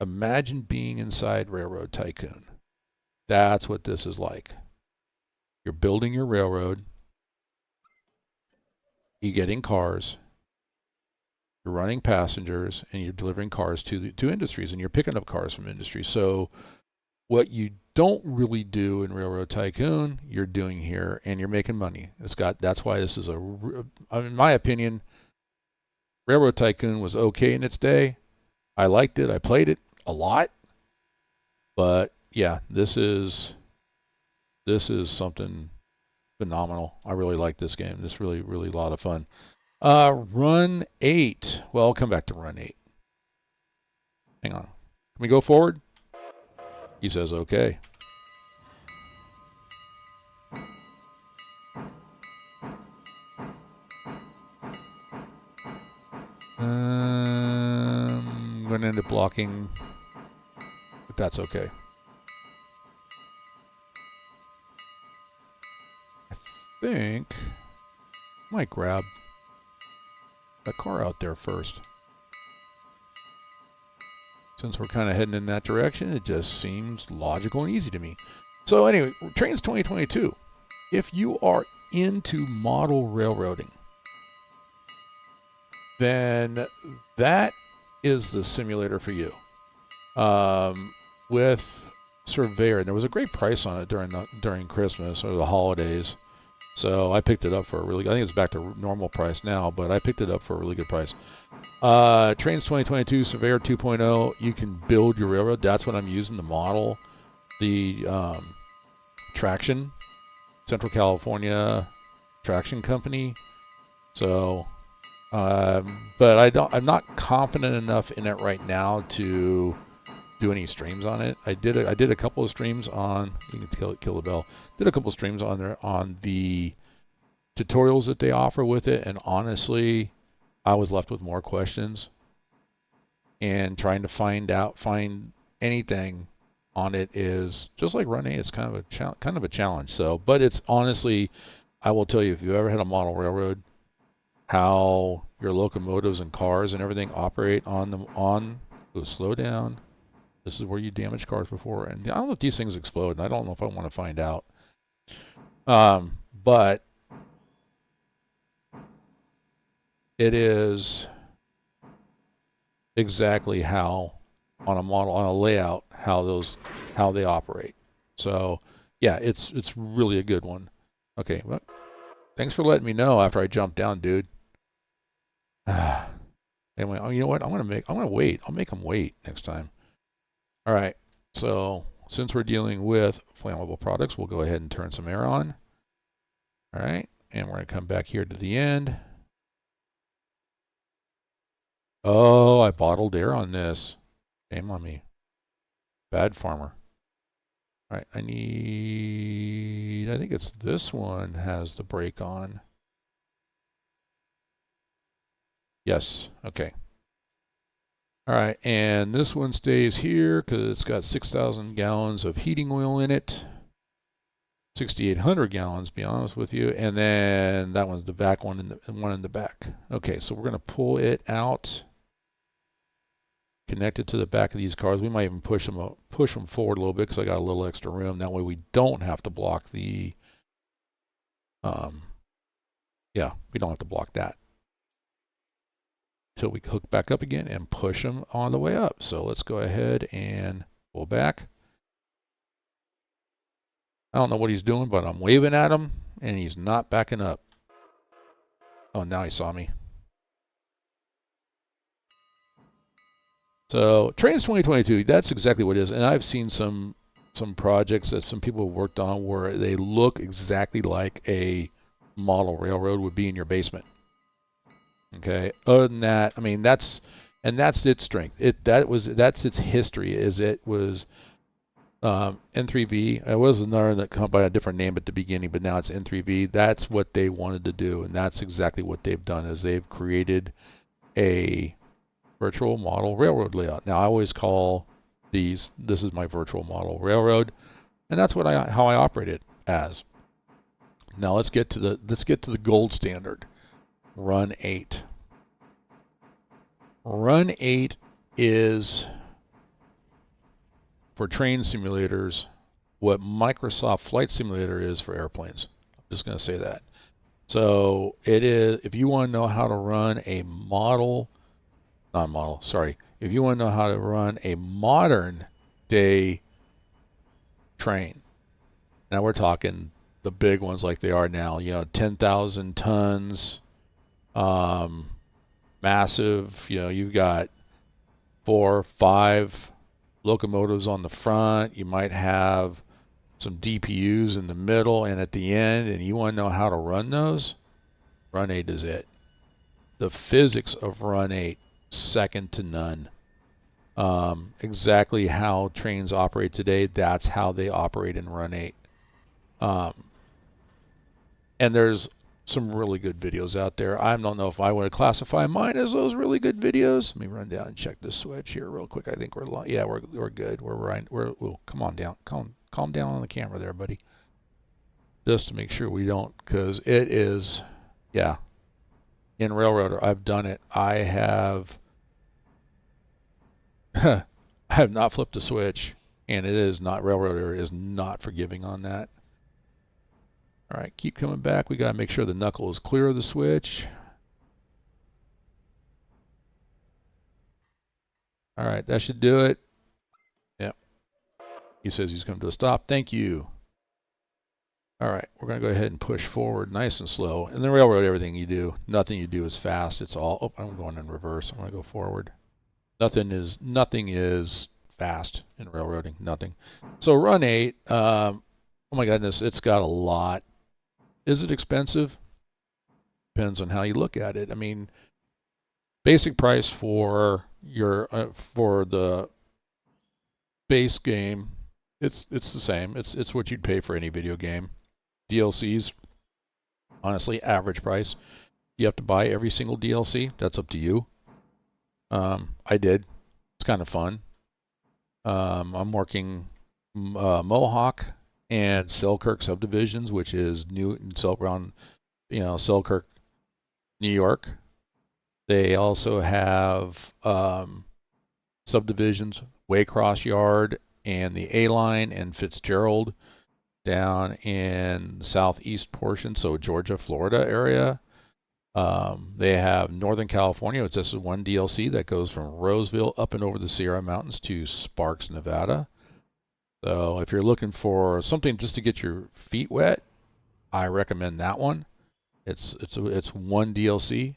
Imagine being inside Railroad Tycoon. That's what this is like. You're building your railroad. You're getting cars. You're running passengers, and you're delivering cars to industries, and you're picking up cars from industries. So what you don't really do in Railroad Tycoon, you're doing here, and you're making money. That's why this is in my opinion, Railroad Tycoon was okay in its day. I liked it. I played it a lot. But yeah, this is something phenomenal. I really like this game. This really a lot of fun. Run8. Well, I'll come back to Run8. Hang on. Can we go forward? He says okay. I'm going to end up blocking, but that's okay. I think I might grab that car out there first. Since we're kind of heading in that direction, it just seems logical and easy to me. So anyway, Trainz 2022. If you are into model railroading, then that is the simulator for you. With Surveyor, and there was a great price on it during Christmas or the holidays. So I picked it up for a really, I think it's back to normal price now, but I picked it up for a really good price. Trainz 2022 Surveyor 2.0, you can build your railroad. That's what I'm using to model the traction, Central California traction company. So, but I'm not confident enough in it right now to do any streams on it. I did a couple of streams on, you can kill the bell. Did a couple of streams on there on the tutorials that they offer with it, and honestly, I was left with more questions and trying to find anything on it is just like Run8. It's kind of a challenge. So, but it's honestly, I will tell you, if you ever had a model railroad, how your locomotives and cars and everything operate on them. Slow down. This is where you damaged cars before, and I don't know if these things explode. And I don't know if I want to find out. But it is exactly how on a layout how they operate. So yeah, it's really a good one. Okay, well, thanks for letting me know after I jumped down, dude. Anyway, oh, you know what? I'm gonna wait. I'll make them wait next time. All right. So since we're dealing with flammable products, we'll go ahead and turn some air on. All right, and we're gonna come back here to the end. Oh, I bottled air on this. Shame on me. Bad farmer. All right, I think it's this one has the brake on. Yes, okay. All right, and this one stays here because it's got 6,000 gallons of heating oil in it. 6,800 gallons, to be honest with you. And then that one's the back one and one in the back. Okay, so we're going to pull it out, connect it to the back of these cars. We might even push them forward a little bit because I got a little extra room. That way we don't have to block the, yeah, we don't have to block that. Till we hook back up again and push them on the way up. So let's go ahead and pull back. I don't know what he's doing, but I'm waving at him and he's not backing up. Oh, now he saw me. So Trainz 2022, that's exactly what it is. And I've seen some projects that some people have worked on where they look exactly like a model railroad would be in your basement. Okay. Other than that, I mean, that's its strength. That's its history. Is it was N3V. It was another that come by a different name at the beginning, but now it's N3V. That's what they wanted to do, and that's exactly what they've done. Is they've created a virtual model railroad layout. Now I always call these. This is my virtual model railroad, and that's what how I operate it as. Now let's get to the gold standard. Run8. Run8 is for train simulators what Microsoft Flight Simulator is for airplanes. I'm just going to say that. So it is, if you want to know how to run a if you want to know how to run a modern day train, now we're talking the big ones like they are now, 10,000 tons, massive, you've got 4 or 5 locomotives on the front. You might have some DPUs in the middle and at the end, and you want to know how to run those? Run8 is it. The physics of Run8, second to none. Exactly how trains operate today, that's how they operate in Run8. And there's some really good videos out there. I don't know if I want to classify mine as those really good videos. Let me run down and check this switch here real quick. I think we're good. Come on down. Calm down on the camera there, buddy. Just to make sure we don't, because it is, yeah. In Railroader, I've done it. I have not flipped a switch, and it is not, Railroader is not forgiving on that. All right, keep coming back. We got to make sure the knuckle is clear of the switch. All right, that should do it. Yep. He says he's going to stop. Thank you. All right, we're going to go ahead and push forward nice and slow. In the railroad, everything you do, nothing you do is fast. It's all, oh, I'm going in reverse. I'm going to go forward. Nothing is fast in railroading, nothing. So Run8, oh my goodness, it's got a lot. Is it expensive? Depends on how you look at it. I mean, basic price for your for the base game, it's the same. It's what you'd pay for any video game. DLCs, honestly, average price. You have to buy every single DLC. That's up to you. I did. It's kind of fun. I'm working Mohawk and Selkirk subdivisions, which is new around, Selkirk, New York. They also have subdivisions, Waycross Yard and the A line and Fitzgerald down in the southeast portion, so Georgia, Florida area. They have Northern California, which this is one DLC that goes from Roseville up and over the Sierra Mountains to Sparks, Nevada. So if you're looking for something just to get your feet wet, I recommend that one. It's one DLC,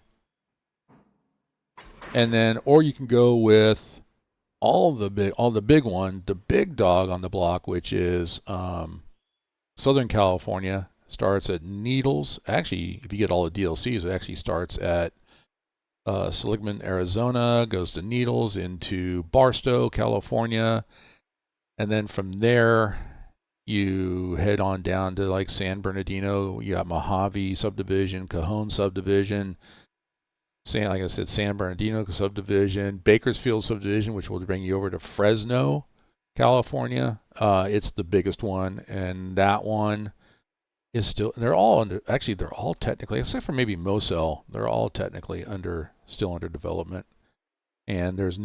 and then or you can go with the big one, the big dog on the block, which is Southern California. Starts at Needles. Actually, if you get all the DLCs, it actually starts at Seligman, Arizona, goes to Needles into Barstow, California, and then from there you head on down to like San Bernardino. You got Mojave subdivision, Cajon subdivision, like I said, San Bernardino subdivision, Bakersfield subdivision, which will bring you over to Fresno, California. It's the biggest one, and that one is still. They're all under. Actually, they're all technically, except for maybe Moselle, they're all technically still under development. And there's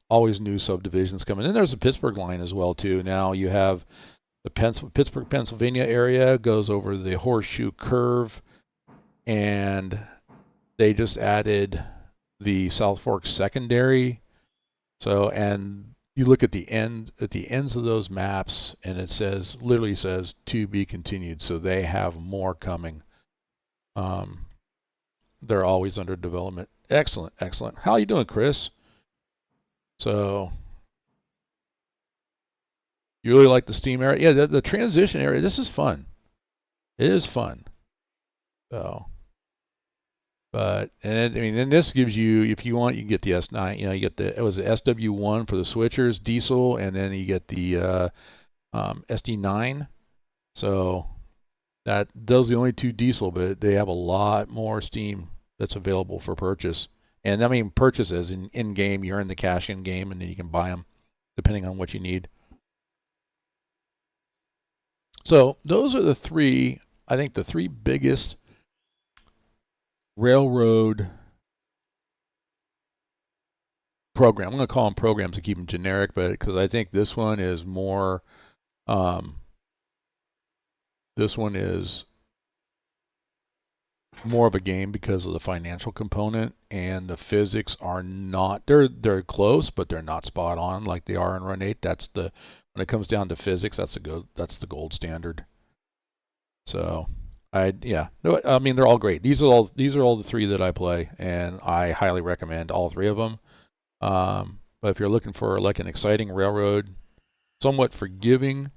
always new subdivisions coming. And there's the Pittsburgh line as well too. Now you have the Pittsburgh, Pennsylvania area goes over the Horseshoe Curve, and they just added the South Fork Secondary. So, and you look at the ends of those maps, and it literally says to be continued. So they have more coming. They're always under development. Excellent, excellent. How you doing, Chris? So you really like the Steam area? Yeah, the transition area. This is fun. It is fun. So, then this gives you, if you want, you can get the S9. You get it was the SW1 for the switchers, diesel, and then you get the SD9. So those are the only two diesel, but they have a lot more Steam that's available for purchase. And I mean, purchase as in game. You earn the cash in game, and then you can buy them depending on what you need. So those are the three, I think the three biggest railroad program. I'm going to call them programs to keep them generic, but because I think this one is more, this one is more of a game because of the financial component, and the physics are not. They're close, but they're not spot on like they are in Run8. When it comes down to physics, that's the gold standard. So yeah, I mean they're all great. These are all the three that I play, and I highly recommend all three of them. But if you're looking for like an exciting railroad, somewhat forgiving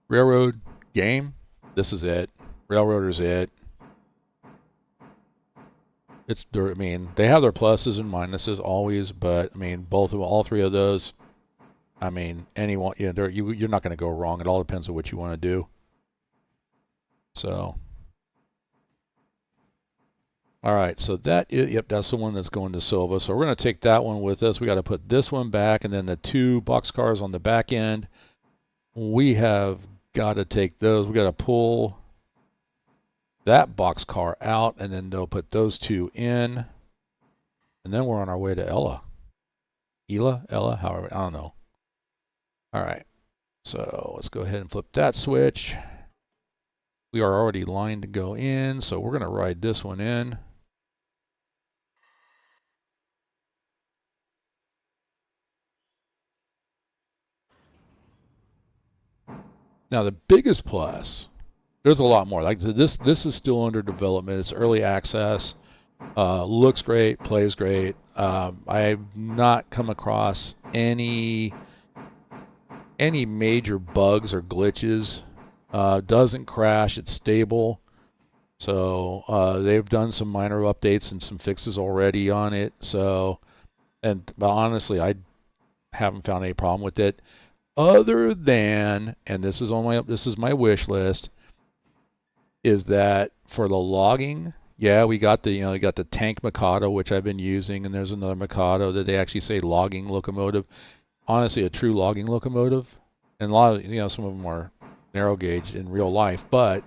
railroad game, this is it. Railroader's it. I mean, they have their pluses and minuses always, but I mean, all three of those. I mean, anyone, you're not going to go wrong. It all depends on what you want to do. So, all right, so that's the one that's going to Sylva. So we're going to take that one with us. We got to put this one back, and then the two boxcars on the back end. We have got to take those. We got to pull that boxcar out, and then they'll put those two in, and then we're on our way to Ella, however, I don't know. All right, so let's go ahead and flip that switch. We are already lined to go in, so we're going to ride this one in. Now the biggest plus, there's a lot more. Like this is still under development. It's early access. Looks great, plays great. I've not come across any major bugs or glitches. Doesn't crash. It's stable. So they've done some minor updates and some fixes already on it. So, but honestly, I haven't found any problem with it, other than, and this is my wish list, is that for the logging, yeah, we got the tank Mikado, which I've been using, and there's another Mikado that they actually say logging locomotive. Honestly, a true logging locomotive, and a lot of some of them are narrow gauge in real life, but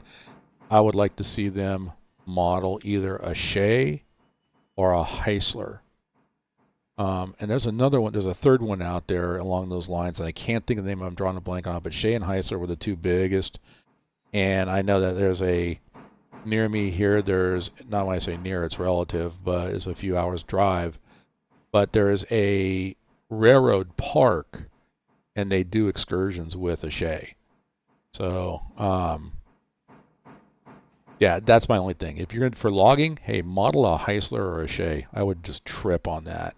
I would like to see them model either a Shea or a Heisler. And there's another one, there's a third one out there along those lines, and I can't think of the name, I'm drawing a blank on it, but Shea and Heisler were the two biggest. And I know that there's near me here, there's, not when I say near, it's relative, but it's a few hours drive, but there's a railroad park, and they do excursions with a Shea. So, yeah, that's my only thing. If you're for logging, hey, model a Heisler or a Shea. I would just trip on that.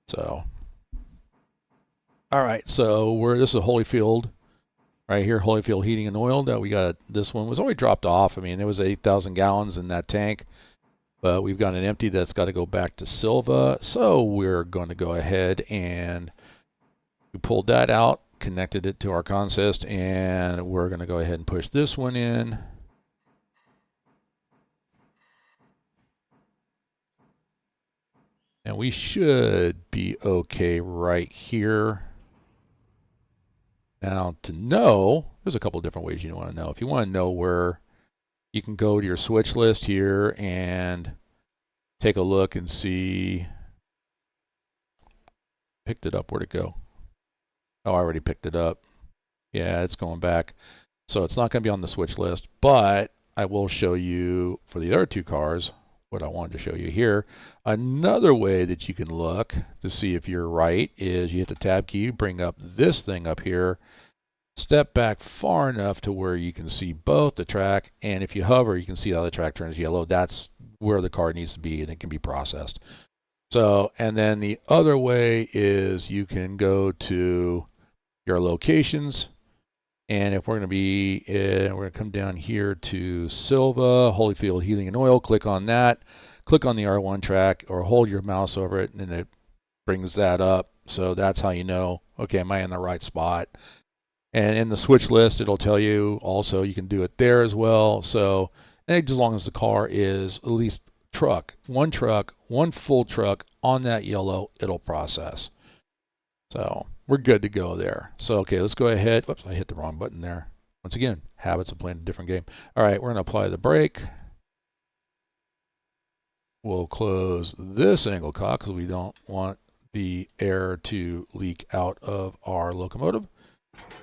So, all right, so this is Holyfield right here, Holyfield Heating and Oil. That we got, this one was already dropped off. I mean, there was 8,000 gallons in that tank, but we've got an empty that's got to go back to Sylva. So we're going to go ahead and we pulled that out, connected it to our consist, and we're going to go ahead and push this one in. And we should be okay right here. Now to know, there's a couple of different ways you want to know. If you want to know where, you can go to your switch list here and take a look and see. Picked it up, where'd it go? Oh, I already picked it up. Yeah, it's going back. So it's not going to be on the switch list, but I will show you for the other two cars what I wanted to show you here. Another way that you can look to see if you're right is you hit the tab key, bring up this thing up here, step back far enough to where you can see both the track, and if you hover, you can see how the track turns yellow. That's where the car needs to be, and it can be processed. So, and then the other way is you can go to your locations, and if we're going to be, we're going to come down here to Sylva, Holyfield Heating and Oil, click on that, click on the R1 track, or hold your mouse over it, and it brings that up. So that's how you know, okay, am I in the right spot? And in the switch list, it'll tell you also, you can do it there as well. So as long as the car is at least one full truck on that yellow, it'll process. So we're good to go there. So, okay, let's go ahead. Whoops, I hit the wrong button there. Once again, habits of playing a different game. All right, we're going to apply the brake. We'll close this angle cock because we don't want the air to leak out of our locomotive.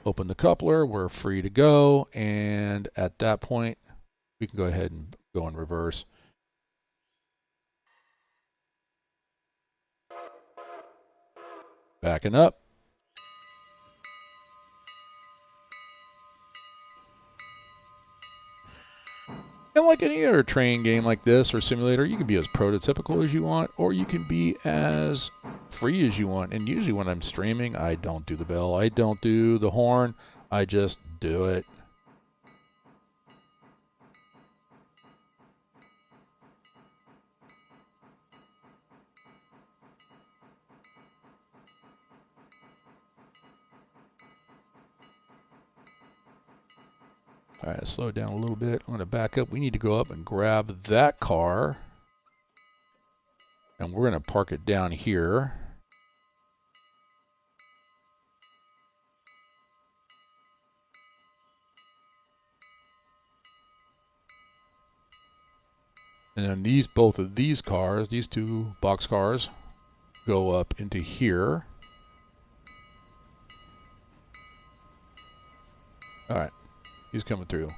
Open the coupler. We're free to go. And at that point, we can go ahead and go in reverse. Backing up. And like any other train game like this or simulator, you can be as prototypical as you want, or you can be as free as you want. And usually when I'm streaming, I don't do the bell. I don't do the horn. I just do it. All right, slow down a little bit. I'm going to back up. We need to go up and grab that car. And we're going to park it down here. And then both of these cars, these two box cars, go up into here. All right, he's coming through.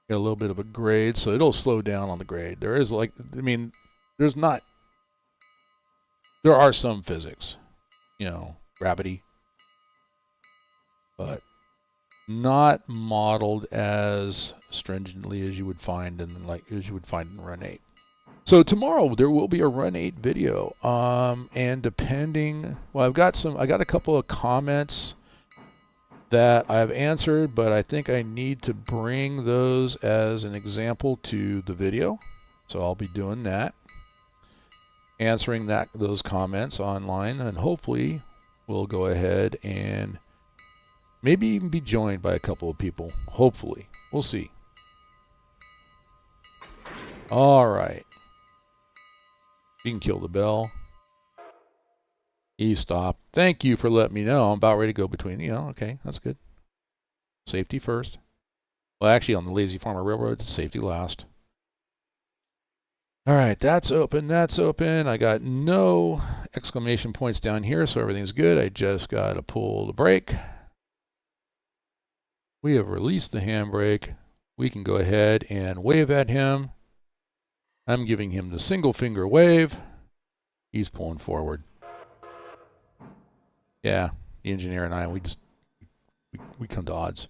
Got a little bit of a grade, so it'll slow down on the grade. There is there's not There are some physics, you know, gravity, but not modeled as stringently as you would find in Run 8. So tomorrow there will be a Run 8 video, and depending, well, I got a couple of comments that I've answered, but I think I need to bring those as an example to the video. So I'll be doing that, answering those comments online, and hopefully we'll go ahead and maybe even be joined by a couple of people. Hopefully. We'll see. All right. You can kill the bell. He stopped. Thank you for letting me know. I'm about ready to go between. Okay, that's good. Safety first. Well, actually, on the TheLazyFarmer Railroad, it's safety last. All right, that's open. That's open. I got no exclamation points down here, so everything's good. I just got to pull the brake. We have released the handbrake. We can go ahead and wave at him. I'm giving him the single finger wave. He's pulling forward. Yeah, the engineer and I, we come to odds.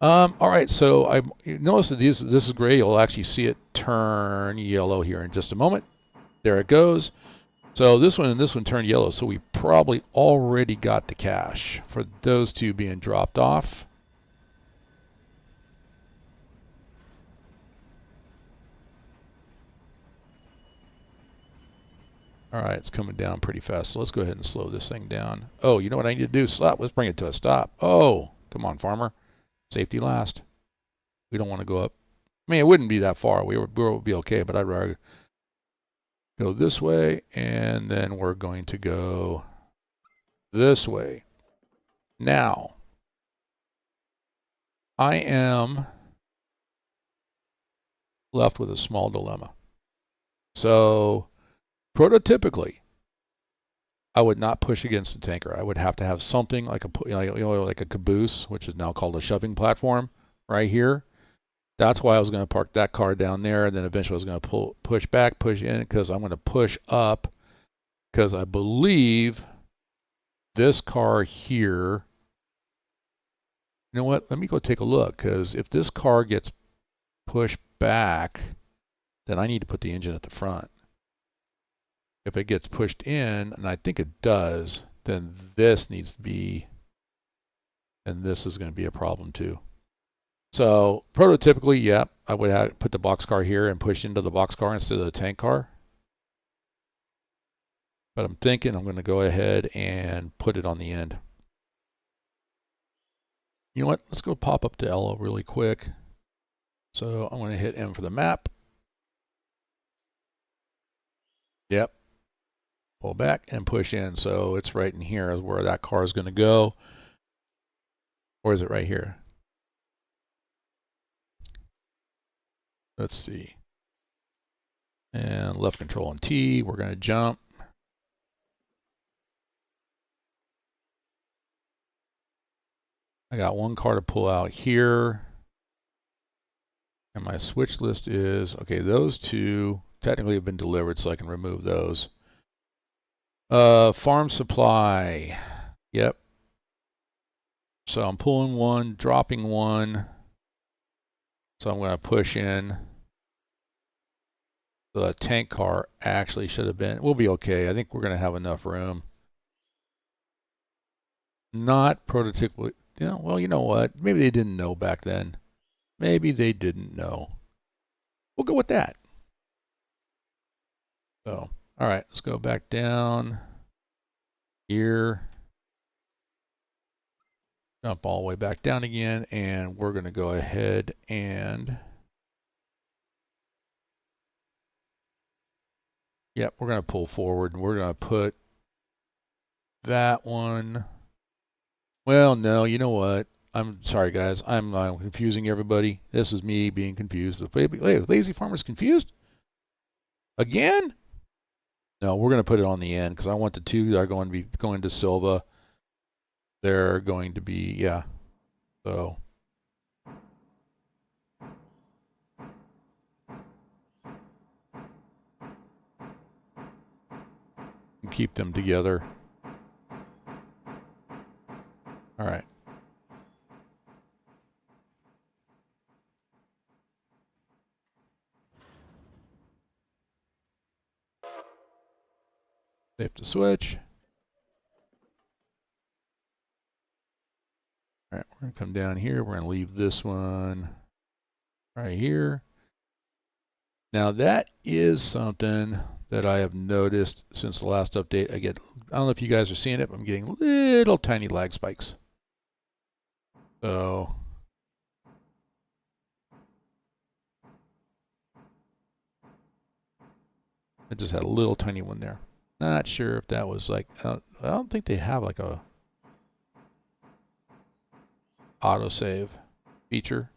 All right, so I notice that this is gray. You'll actually see it turn yellow here in just a moment. There it goes. So this one and this one turned yellow, so we probably already got the cash for those two being dropped off. All right, it's coming down pretty fast, so let's go ahead and slow this thing down. Oh, you know what I need to do? Stop. Let's bring it to a stop. Oh, come on, farmer. Safety last. We don't want to go up. I mean, it wouldn't be that far. We would be okay, but I'd rather go this way, and then we're going to go this way. Now, I am left with a small dilemma. So, prototypically, I would not push against the tanker. I would have to have something like like a caboose, which is now called a shoving platform, right here. That's why I was going to park that car down there, and then eventually I was going to push back, push in, because I'm going to push up, because I believe this car here. You know what? Let me go take a look, because if this car gets pushed back, then I need to put the engine at the front. If it gets pushed in, and I think it does, then this needs to be, and this is going to be a problem too. So prototypically, yeah, I would have put the boxcar here and push into the boxcar instead of the tank car. But I'm thinking I'm going to go ahead and put it on the end. You know what? Let's go pop up to Ella really quick. So I'm going to hit M for the map. Yep. Pull back and push in. So it's right in here is where that car is going to go. Or is it right here? Let's see. And left control and T. We're going to jump. I got one car to pull out here. And my switch list is, okay, those two technically have been delivered, so I can remove those. Farm supply. Yep. So I'm pulling one, dropping one. So I'm going to push in. The tank car actually should have been, we'll be okay. I think we're going to have enough room. Not prototypically, yeah, well, you know what? Maybe they didn't know back then. Maybe they didn't know. We'll go with that. So, all right, let's go back down here. Jump all the way back down again, and we're going to go ahead and, yep, we're going to pull forward, and we're going to put that one. Well, no, you know what? I'm sorry, guys. I'm confusing everybody. This is me being confused. Wait, TheLazyFarmer's confused? Again? No, we're going to put it on the end because I want the two that are going to be going to Sylva. They're going to be, yeah. So. keep them together. All right. Save to switch. All right, we're going to come down here. We're going to leave this one right here. Now that is something that I have noticed since the last update. I don't know if you guys are seeing it, but I'm getting little tiny lag spikes. So I just had a little tiny one there. Not sure if that was like, I don't think they have like a autosave feature.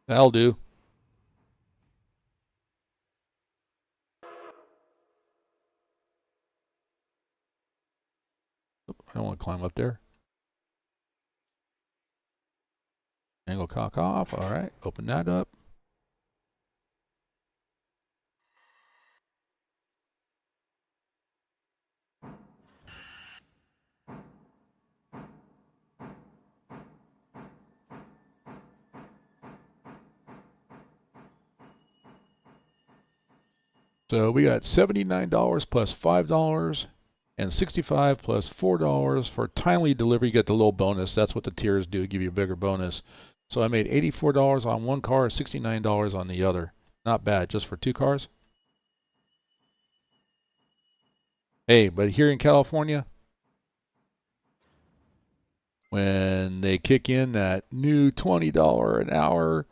That'll do. I don't want to climb up there. Angle cock off. All right, open that up. So we got $79 plus $5 and $65 plus $4 for timely delivery. You get the little bonus. That's what the tiers do, give you a bigger bonus. So I made $84 on one car, $69 on the other. Not bad, just for 2 cars. Hey, but here in California, when they kick in that new $20 an hour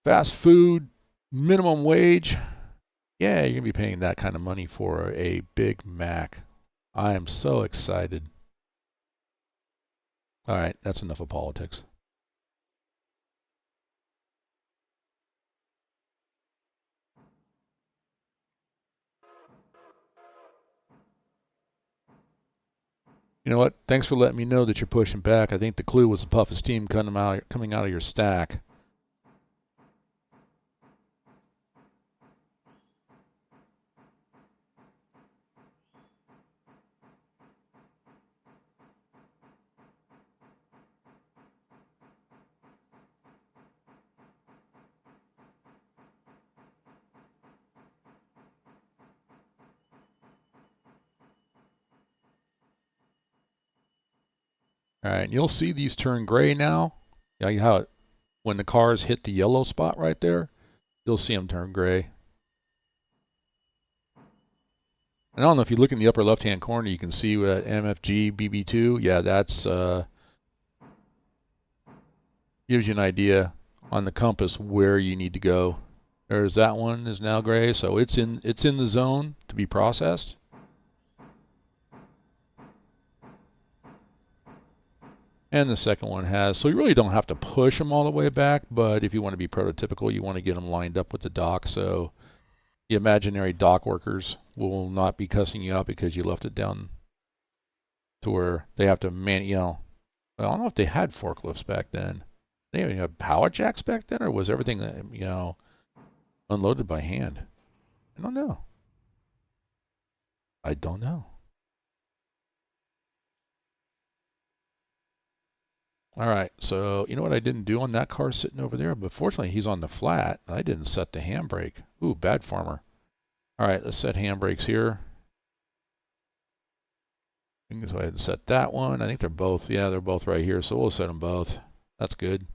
fast food minimum wage, yeah, you're going to be paying that kind of money for a Big Mac. I am so excited. All right, that's enough of politics. You know what? Thanks for letting me know that you're pushing back. I think the clue was the puff of steam coming out of your stack. All right, and you'll see these turn gray now. Yeah, how when the cars hit the yellow spot right there, you'll see them turn gray. And I don't know if you look in the upper left-hand corner, you can see MFG BB2. Yeah, that's gives you an idea on the compass where you need to go. There's that one is now gray, so it's in the zone to be processed. And the second one has, so you really don't have to push them all the way back, but if you want to be prototypical, you want to get them lined up with the dock, so the imaginary dock workers will not be cussing you out because you left it down to where they have to I don't know if they had forklifts back then. They didn't even have power jacks back then, or was everything, unloaded by hand? I don't know. I don't know. All right, so you know what I didn't do on that car sitting over there? But fortunately, he's on the flat. I didn't set the handbrake. Ooh, bad farmer. All right, let's set handbrakes here. We can go ahead and set that one. I think they're both, yeah, they're both right here, so we'll set them both. That's good.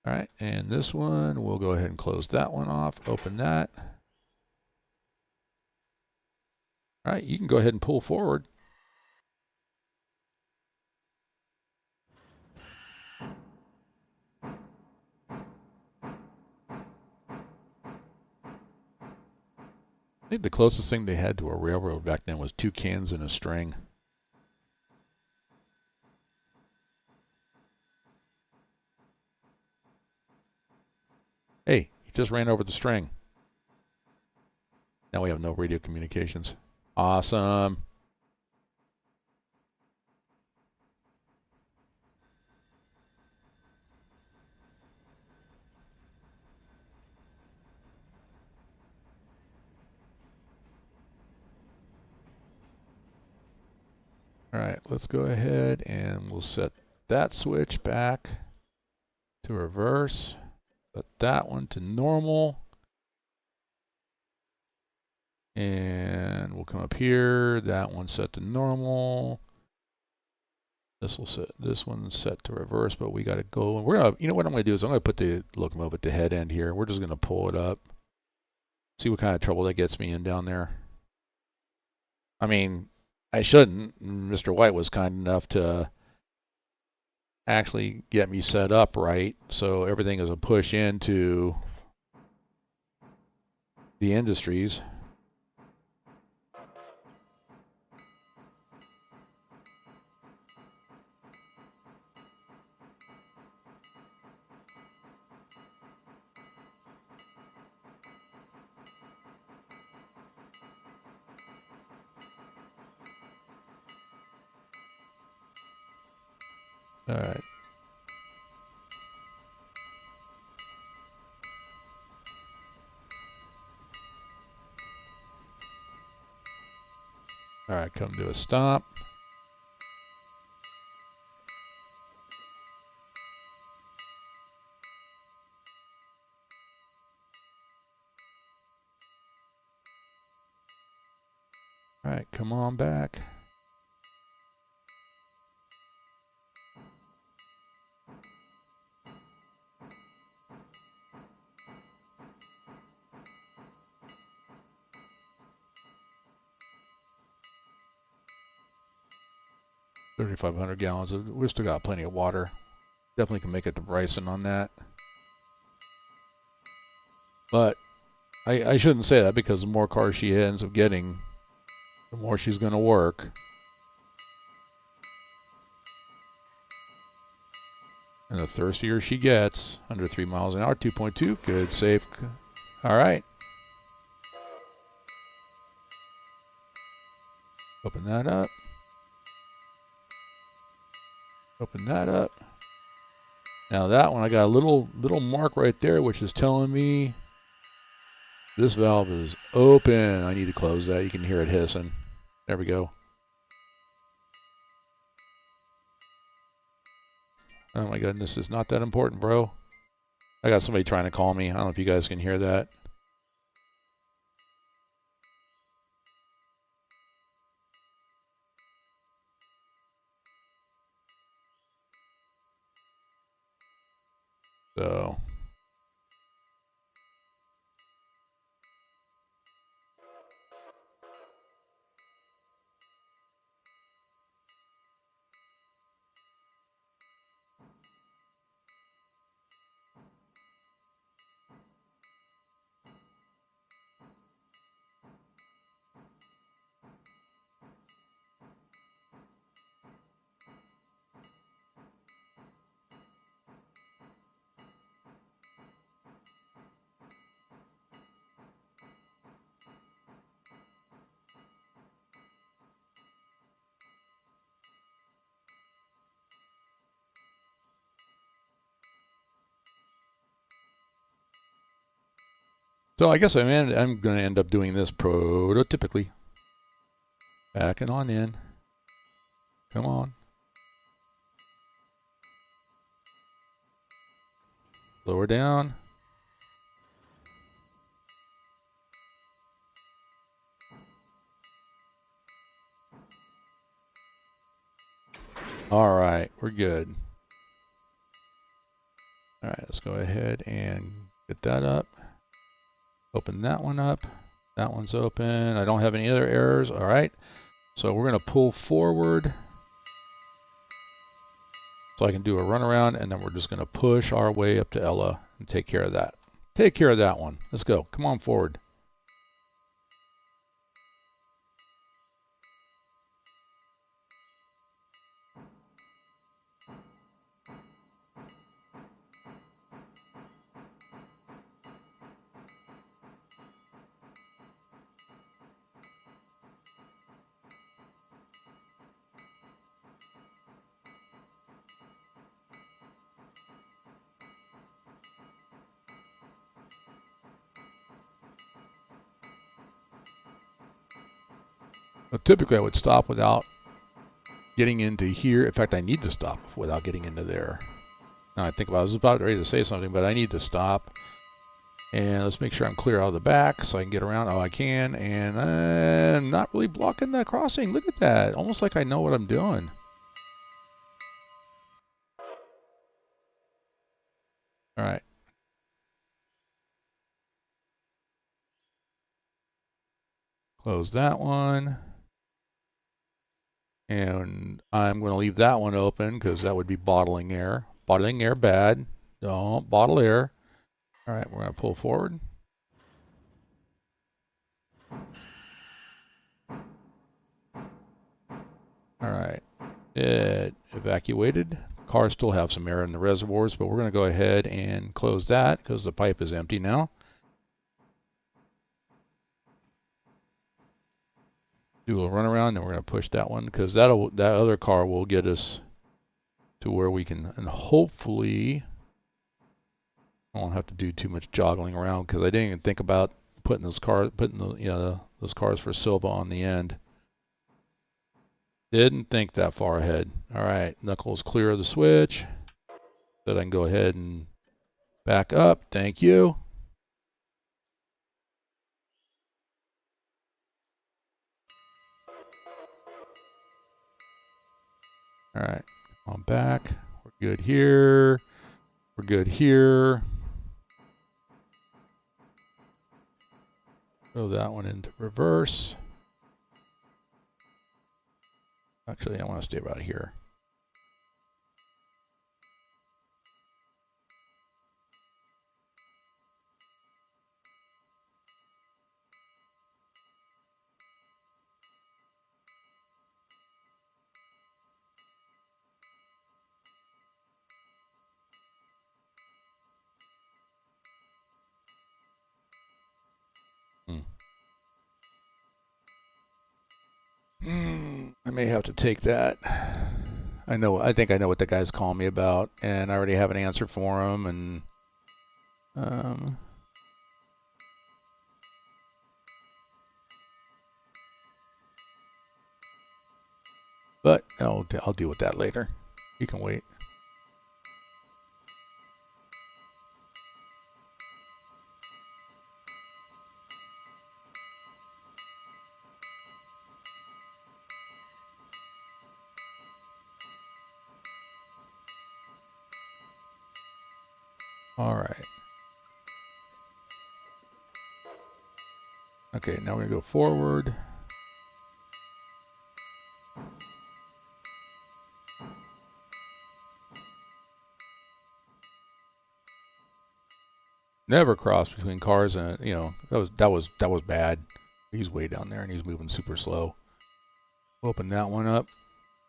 All right, and this one, we'll go ahead and close that one off, open that. All right, you can go ahead and pull forward. I think the closest thing they had to a railroad back then was 2 cans and a string. Hey, he just ran over the string. Now we have no radio communications. Awesome. All right, let's go ahead and we'll set that switch back to reverse. Set that one to normal. And we'll come up here. That one set to normal. This one set to reverse, but we got to go. And we're gonna, you know what I'm gonna do is I'm gonna put the locomotive at the head end here. We're just gonna pull it up. See what kind of trouble that gets me in down there. I mean, I shouldn't. Mr. White was kind enough to actually get me set up right, so everything is a push into the industries. All right. All right, come to a stop. All right, come on back. $3,500 gallons. We've still got plenty of water. Definitely can make it to Bryson on that. But I shouldn't say that, because the more cars she ends up getting, the more she's going to work. And the thirstier she gets. Under 3 miles an hour, 2.2. Good, safe. All right. Open that up. Open that up. Now that one, I got a little mark right there, which is telling me this valve is open. I need to close that. You can hear it hissing. There we go. Oh my goodness, it's not that important, bro. I got somebody trying to call me. I don't know if you guys can hear that. So I guess I'm going to end up doing this prototypically. Backing on in. Come on. Lower down. All right, we're good. All right, let's go ahead and get that up. Open that one up. That one's open. I don't have any other errors. All right. So we're going to pull forward. So I can do a runaround, and then we're just going to push our way up to Ella and take care of that. Take care of that one. Let's go. Come on forward. But typically I would stop without getting into here. In fact, I need to stop without getting into there. Now I think about it, I was about ready to say something, but I need to stop. And let's make sure I'm clear out of the back so I can get around. Oh, I can. And I'm not really blocking that crossing. Look at that. Almost like I know what I'm doing. All right. Close that one. And I'm going to leave that one open because that would be bottling air. Bottling air, bad. Don't bottle air. All right, we're going to pull forward. All right, it evacuated. Cars still have some air in the reservoirs, but we're going to go ahead and close that because the pipe is empty now. Do a run around, and we're going to push that one because that other car will get us to where we can, and hopefully I won't have to do too much joggling around because I didn't even think about putting those cars for Sylva on the end. Didn't think that far ahead. All right, Knuckles clear of the switch. So I can go ahead and back up. Thank you. All right, come on back. We're good here. We're good here. Throw that one into reverse. Actually, I want to stay about here. I may have to take that. I think I know what the guy's calling me about, and I already have an answer for him, and but I'll deal with that later. You can wait. All right. Okay, now we're going to go forward. Never cross between cars, and that was bad. He's way down there and he's moving super slow. Open that one up.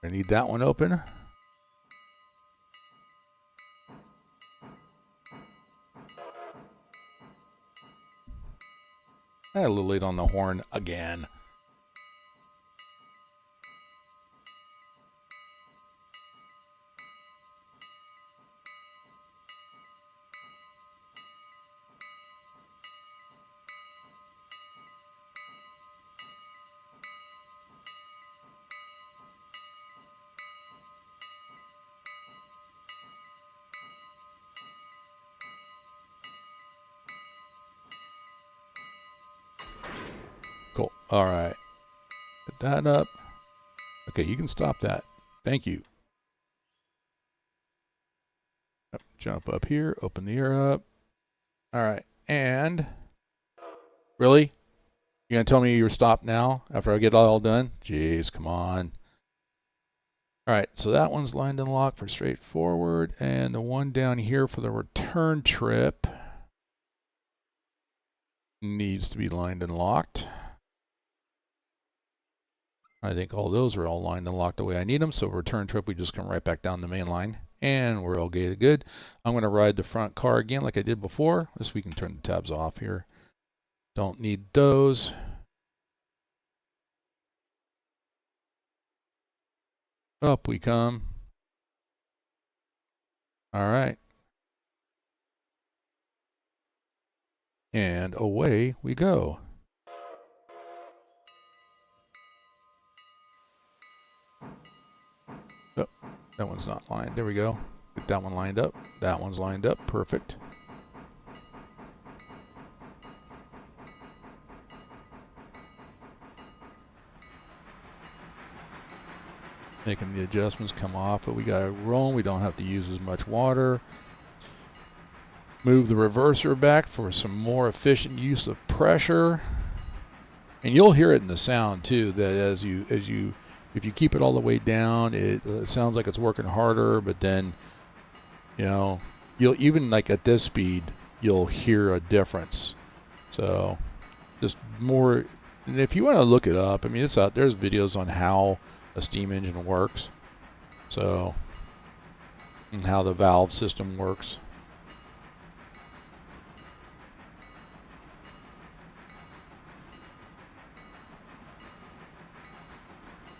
I need that one open. I had a little late on the horn again. Cool. All right. Put that up. Okay, you can stop that. Thank you. Jump up here. Open the ear up. All right. And really? You gonna tell me you're stopped now after I get all done? Jeez, come on. All right, so that one's lined and locked for straightforward, and the one down here for the return trip needs to be lined and locked. I think all those are all lined and locked the way I need them, so return trip, we just come right back down the main line, and we're all good. I'm going to ride the front car again like I did before. This we can turn the tabs off here. Don't need those. Up we come. All right. And away we go. That one's not lined. There we go. Get that one lined up. That one's lined up. Perfect. Making the adjustments come off, but we got it rolling. We don't have to use as much water. Move the reverser back for some more efficient use of pressure. And you'll hear it in the sound too, that if you keep it all the way down, it sounds like it's working harder, but then, you know, you'll even like at this speed, you'll hear a difference. So just more, and if you want to look it up, I mean, it's out, there's videos on how a steam engine works. So, and how the valve system works.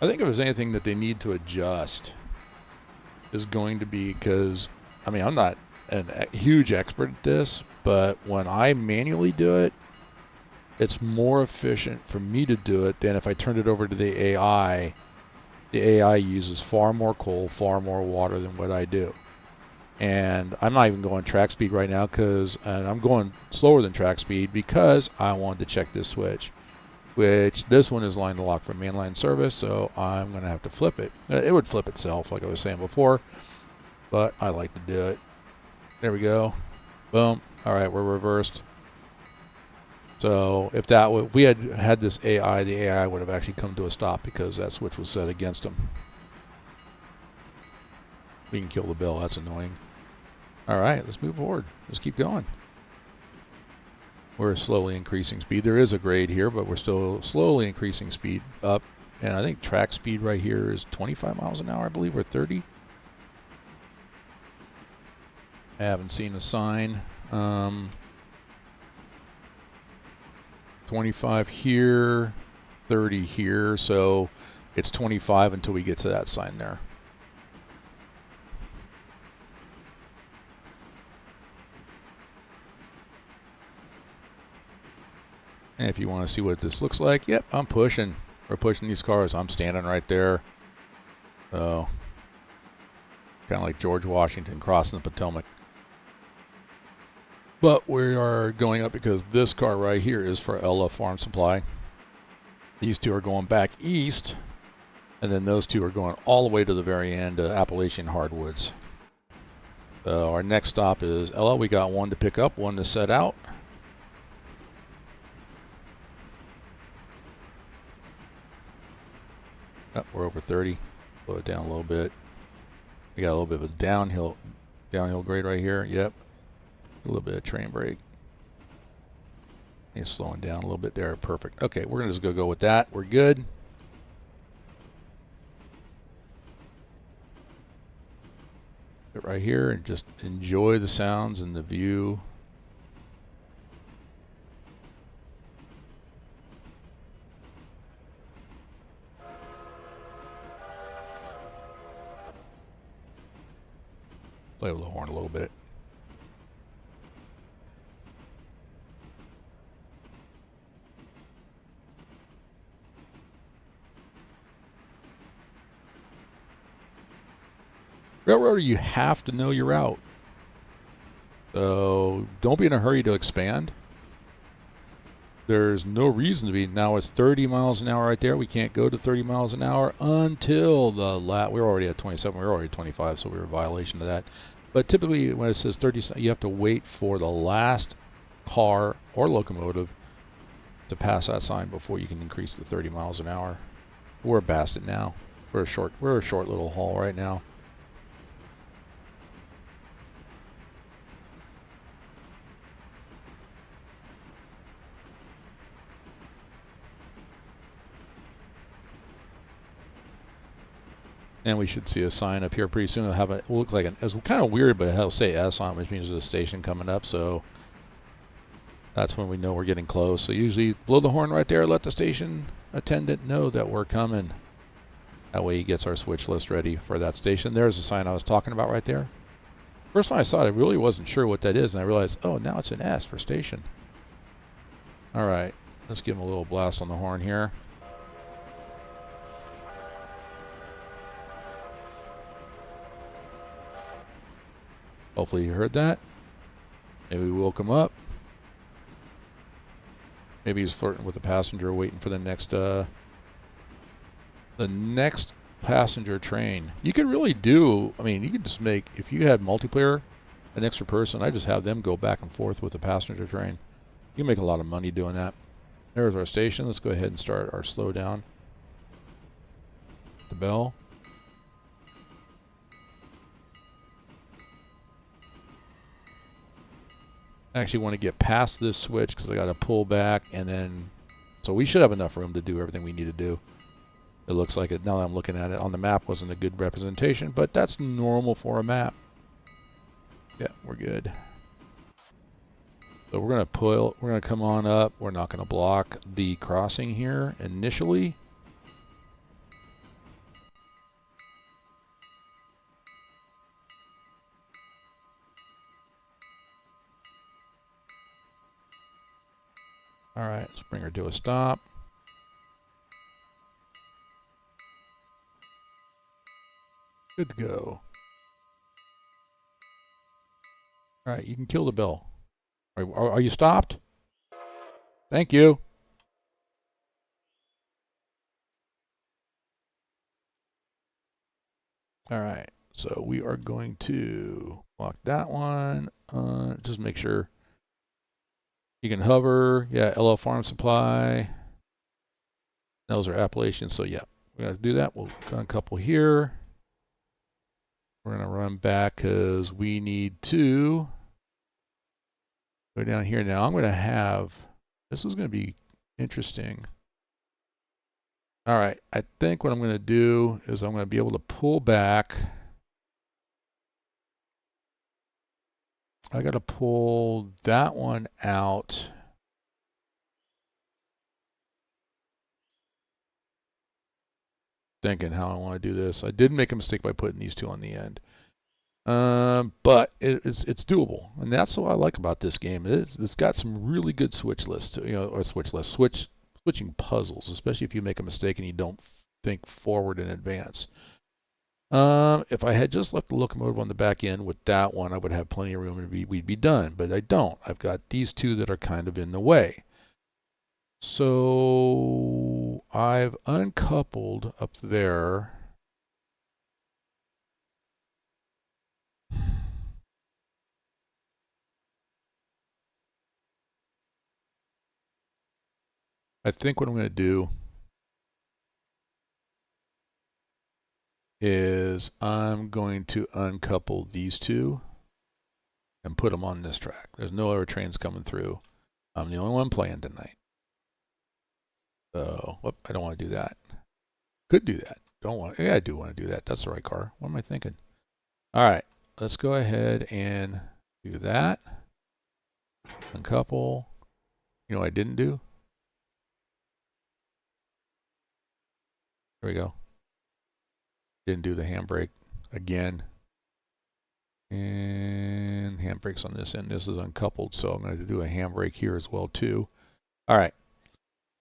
I think if there's anything that they need to adjust is going to be, because, I mean, I'm not a huge expert at this, but when I manually do it, it's more efficient for me to do it than if I turned it over to the AI. The AI uses far more coal, far more water than what I do. And I'm not even going track speed right now, and I'm going slower than track speed because I wanted to check this switch. Which this one is line to lock for mainline service, so I'm going to have to flip it. It would flip itself, like I was saying before, but I like to do it. There we go. Boom. All right, we're reversed. So if we had had this AI, the AI would have actually come to a stop because that switch was set against him. We can kill the bill. That's annoying. All right, let's move forward. Let's keep going. We're slowly increasing speed. There is a grade here, but we're still slowly increasing speed up. And I think track speed right here is 25 miles an hour, I believe, or 30. I haven't seen a sign. 25 here, 30 here, so it's 25 until we get to that sign there. And if you want to see what this looks like, yep, I'm pushing. We're pushing these cars. I'm standing right there. So, kind of like George Washington crossing the Potomac. But we are going up because this car right here is for Ella Farm Supply. These two are going back east, and then those two are going all the way to the very end of Appalachian Hardwoods. So our next stop is Ella. We got one to pick up, one to set out. Oh, we're over 30. Slow it down a little bit. We got a little bit of a downhill grade right here. Yep. A little bit of train brake. It's slowing down a little bit there. Perfect. Okay, we're gonna just go with that. We're good. Sit right here and just enjoy the sounds and the view. Play with the horn a little bit. Railroader, you have to know your route. So don't be in a hurry to expand. There's no reason to be. Now it's 30 miles an hour right there. We can't go to 30 miles an hour until we're already at 27. We're already at 25, so we're in violation of that. But typically when it says 30, you have to wait for the last car or locomotive to pass that sign before you can increase to 30 miles an hour. We're past it now. We're a short little haul right now. And we should see a sign up here pretty soon. It'll have it'll look like it's kind of weird, but it'll say S on it, which means there's a station coming up. So that's when we know we're getting close. So usually blow the horn right there, let the station attendant know that we're coming. That way he gets our switch list ready for that station. There's the sign I was talking about right there. First time I saw it, I really wasn't sure what that is, and I realized, oh, now it's an S for station. All right, let's give him a little blast on the horn here. Hopefully you heard that. Maybe we woke him up. Maybe he's flirting with the passenger, waiting for the next passenger train. You could really do, I mean, you could just make, if you had multiplayer, an extra person, I just have them go back and forth with the passenger train. You can make a lot of money doing that. There's our station. Let's go ahead and start our slow down. The bell. I actually want to get past this switch because I got to pull back and then, so we should have enough room to do everything we need to do. It looks like it, now that I'm looking at it, on the map wasn't a good representation, but that's normal for a map. Yeah, we're good. So we're going to come on up. We're not going to block the crossing here initially. All right, let's bring her to a stop. Good to go. All right, you can kill the bell. Are you stopped? Thank you. All right, so we are going to block that one. Just make sure you can hover. Yeah, LL Farm Supply. Those are appellations. So yeah, we're going to do that. We'll uncouple here. We're going to run back because we need to go down here. Now I'm going to have, this is going to be interesting. All right, I think what I'm going to do is I'm going to be able to pull back. I got to pull that one out. Thinking how I want to do this. I did make a mistake by putting these two on the end. But it's doable, and that's what I like about this game. It's got some really good switch lists, or switching puzzles, especially if you make a mistake and you don't think forward in advance. If I had just left the locomotive on the back end with that one, I would have plenty of room and we'd be done. But I don't. I've got these two that are kind of in the way. So I've uncoupled up there. I think what I'm going to do is I'm going to uncouple these two and put them on this track. There's no other trains coming through. I'm the only one playing tonight. So, whoop, I don't want to do that. Could do that. Don't want. Yeah, I do want to do that. That's the right car. What am I thinking? All right, let's go ahead and do that. Uncouple. You know what I didn't do? There we go. Didn't do the handbrake again. And handbrakes on this end. This is uncoupled, so I'm going to do a handbrake here as well too. All right.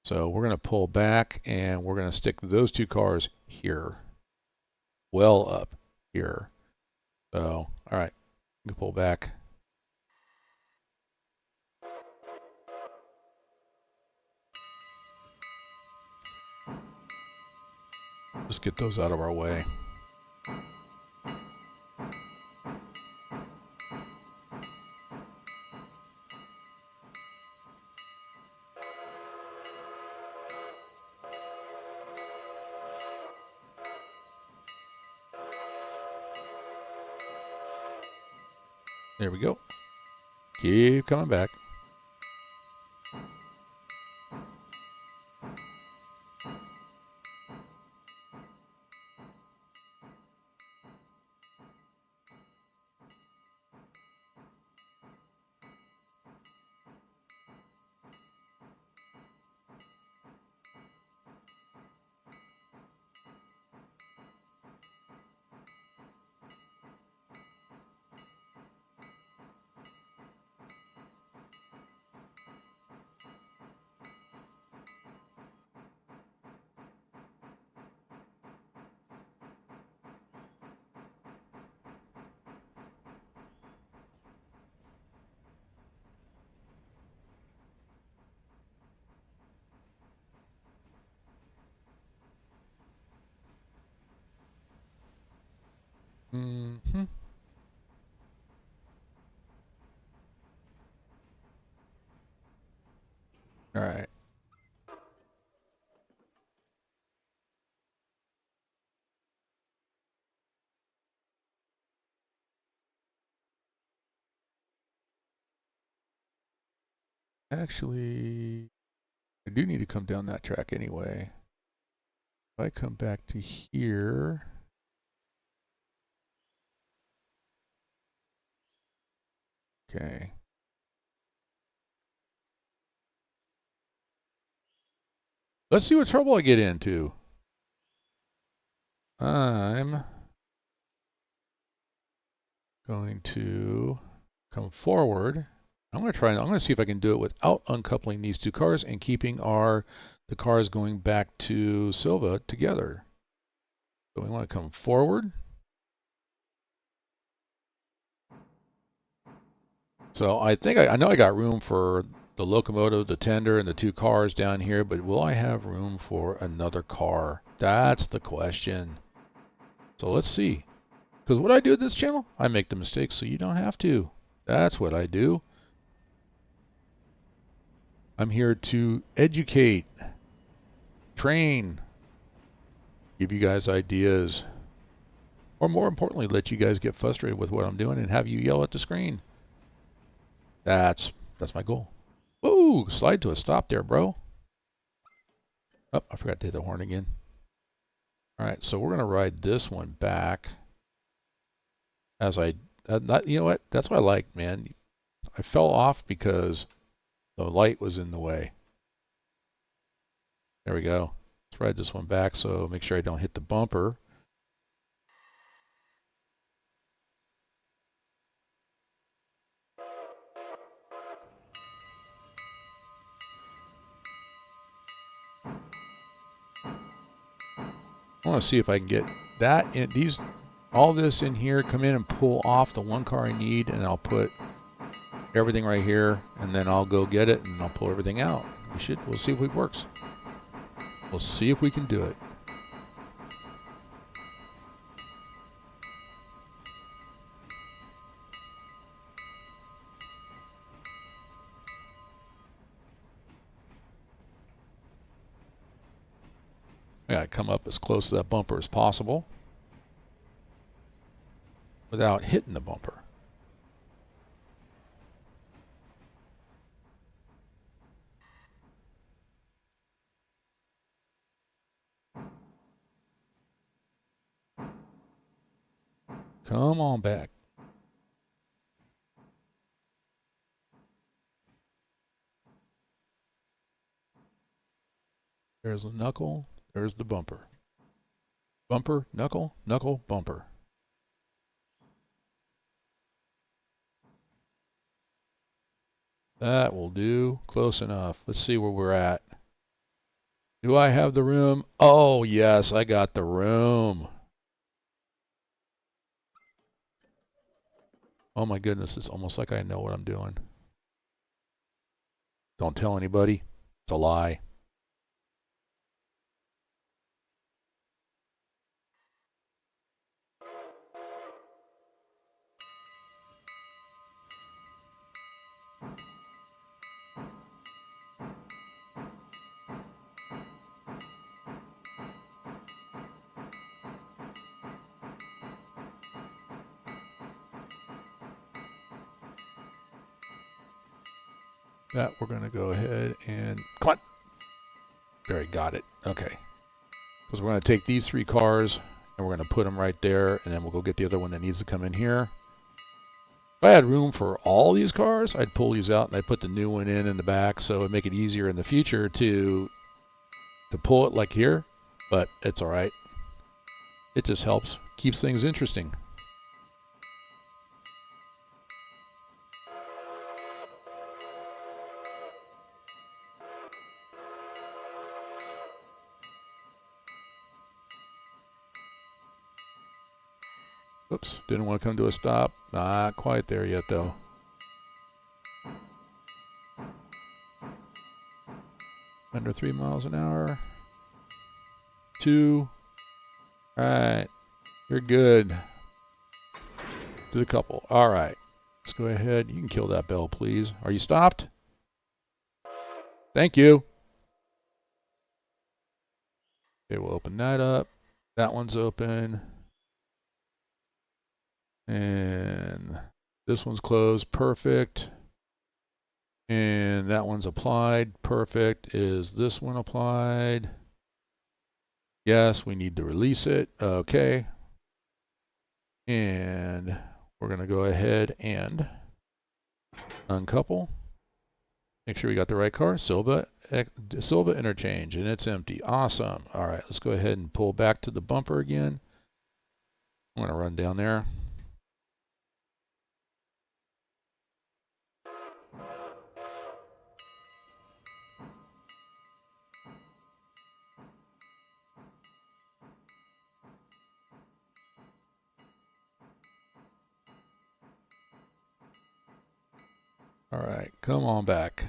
So we're going to pull back and we're going to stick those two cars here. Well up here. So, all right. You can pull back. Just get those out of our way. There we go. Keep coming back. Mm-hmm. All right. Actually, I do need to come down that track anyway. If I come back to here, okay. Let's see what trouble I get into. I'm going to come forward. I'm going to see if I can do it without uncoupling these two cars and keeping the cars going back to Sylva together. So we want to come forward. So I think I know I got room for the locomotive, the tender, and the two cars down here, but will I have room for another car? That's the question. So let's see. Because what I do at this channel, I make the mistakes so you don't have to. That's what I do. I'm here to educate, train, give you guys ideas, or more importantly, let you guys get frustrated with what I'm doing and have you yell at the screen. That's my goal. Ooh, slide to a stop there, bro. Oh, I forgot to hit the horn again. All right, so we're going to ride this one back as you know what? That's what I like, man. I fell off because the light was in the way. There we go. Let's ride this one back so make sure I don't hit the bumper. I want to see if I can get that in all this in here, come in and pull off the one car I need, and I'll put everything right here, and then I'll go get it and I'll pull everything out. We'll see if it works. We'll see if we can do it. I gotta come up as close to that bumper as possible without hitting the bumper. Come on back. There's the knuckle. There's the bumper. Bumper, knuckle, knuckle, bumper. That will do. Close enough. Let's see where we're at. Do I have the room? Oh, yes, I got the room. Oh my goodness, it's almost like I know what I'm doing. Don't tell anybody. It's a lie. That we're going to go ahead and... Come on! There, I got it. Okay. Because we're going to take these three cars and we're going to put them right there, and then we'll go get the other one that needs to come in here. If I had room for all these cars, I'd pull these out and I'd put the new one in the back, so it'd make it easier in the future to pull it like here, but it's all right. It just helps. Keeps things interesting. Oops, didn't want to come to a stop. Not quite there yet, though. Under 3 miles an hour. 2. All right, you're good. To the couple. All right. Let's go ahead. You can kill that bell, please. Are you stopped? Thank you. Okay, we'll open that up. That one's open. And this one's closed. Perfect. And that one's applied. Perfect. Is this one applied? Yes, we need to release it. Okay. And we're going to go ahead and uncouple. Make sure we got the right car. Sylva interchange, and it's empty. Awesome. All right, let's go ahead and pull back to the bumper again. I'm going to run down there. All right, come on back.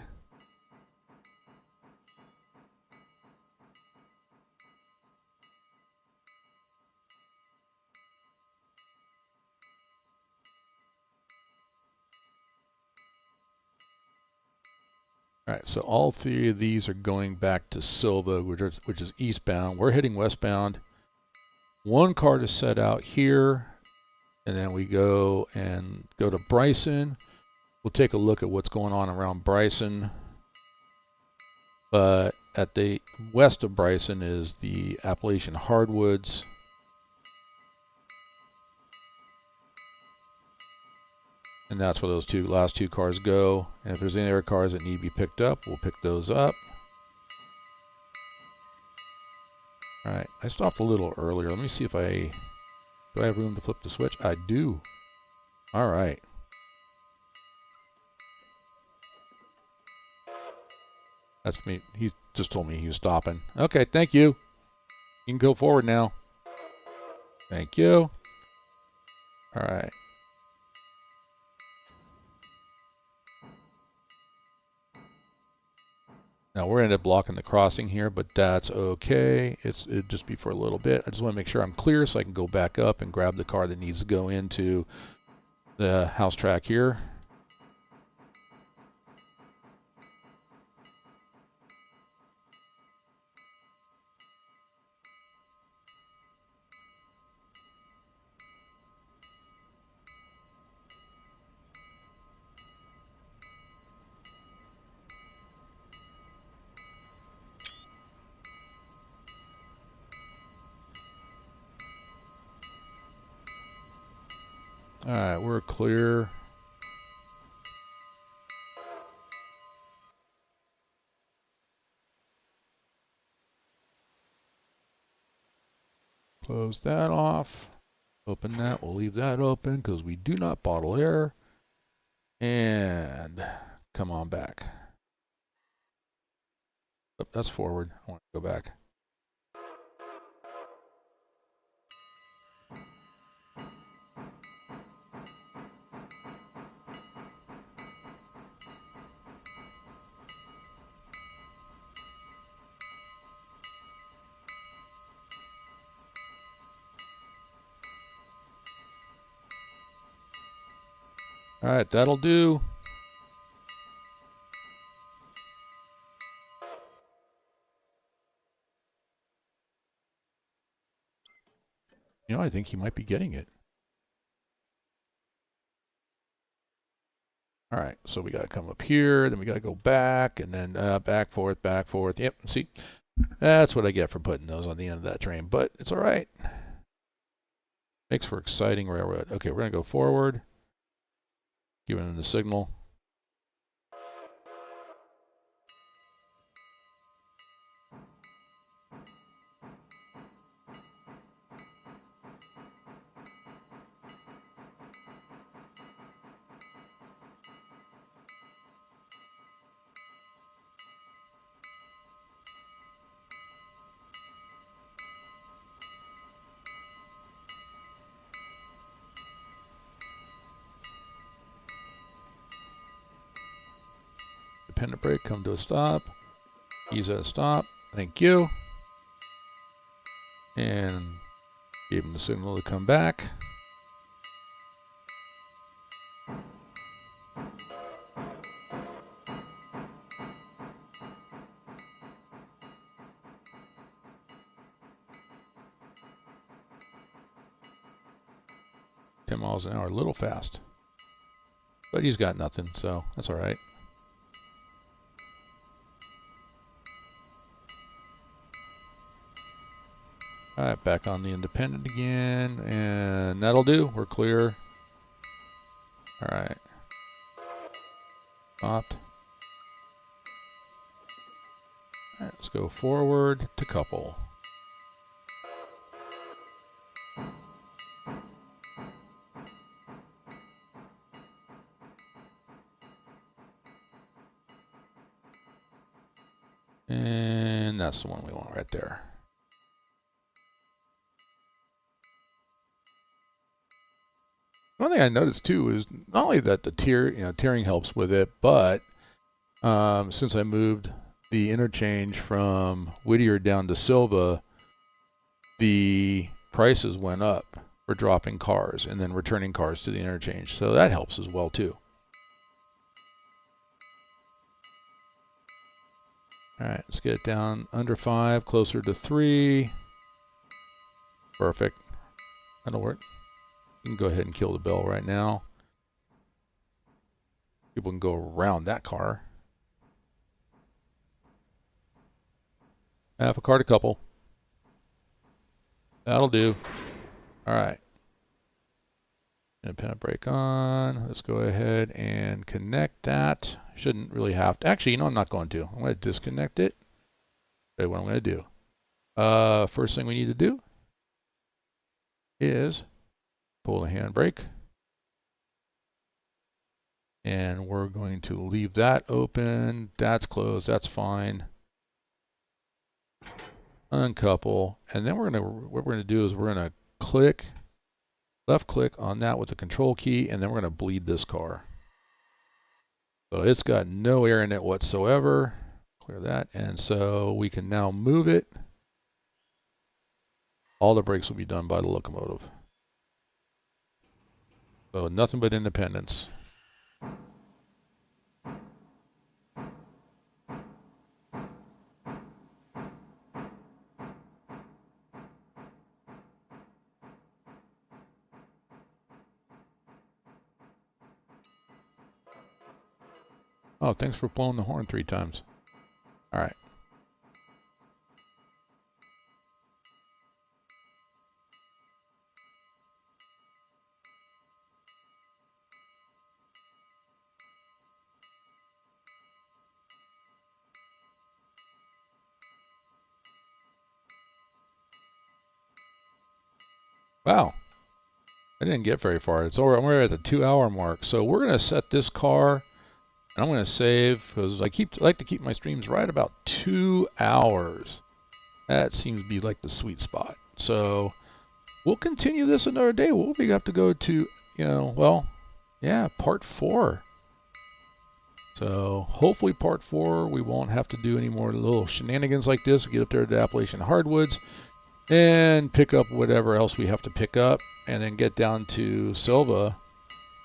All right, so all three of these are going back to Sylva, which is eastbound. We're heading westbound. One car to set out here, and then we go to Bryson. We'll take a look at what's going on around Bryson. But at the west of Bryson is the Appalachian Hardwoods. And that's where those last two cars go. And if there's any other cars that need to be picked up, we'll pick those up. All right, I stopped a little earlier. Let me see if do I have room to flip the switch? I do. All right. That's me. He just told me he was stopping. Okay, thank you. You can go forward now. Thank you. All right. Now we're going to end up blocking the crossing here, but that's okay. It'll just be for a little bit. I just want to make sure I'm clear so I can go back up and grab the car that needs to go into the house track here. All right, we're clear. Close that off. Open that. We'll leave that open because we do not bottle air. And come on back. Oh, that's forward. I want to go back. All right, that'll do. You know, I think he might be getting it. All right, so we got to come up here, then we got to go back, and then back, forth, back, forth. Yep, see, that's what I get for putting those on the end of that train, but it's all right. Makes for exciting railroad. Okay, we're going to go forward, giving them the signal. Dependent brake, come to a stop. Ease at a stop. Thank you. And gave him the signal to come back. 10 miles an hour, a little fast. But he's got nothing, so that's all right. All right, back on the independent again, and that'll do. We're clear. All right. Stopped. All right, let's go forward to couple. And that's the one we want right there. One thing I noticed too is not only that the tiering helps with it, but since I moved the interchange from Whittier down to Sylva, the prices went up for dropping cars and then returning cars to the interchange. So that helps as well too. All right, let's get it down under 5, closer to 3. Perfect. That'll work. You can go ahead and kill the bell right now. People can go around that car. Half a car to couple. That'll do. All right. Independent brake on. Let's go ahead and connect that. Shouldn't really have to. Actually, you know, I'm not going to. I'm going to disconnect it. That's what I'm going to do. First thing we need to do is pull the handbrake. And we're going to leave that open. That's closed. That's fine. Uncouple. And then what we're going to do is we're going to click, left click on that with the control key, and then we're going to bleed this car. So it's got no air in it whatsoever. Clear that. And so we can now move it. All the brakes will be done by the locomotive. So nothing but independence. Oh, thanks for blowing the horn 3 times. All right. Wow. I didn't get very far. We're at the 2-hour mark. So we're going to set this car, and I'm going to save, because I like to keep my streams right about 2 hours. That seems to be like the sweet spot. So we'll continue this another day. We'll have to go to, part 4. So hopefully part 4, we won't have to do any more little shenanigans like this. We get up there to the Appalachian Hardwoods and pick up whatever else we have to pick up, and then get down to Sylva.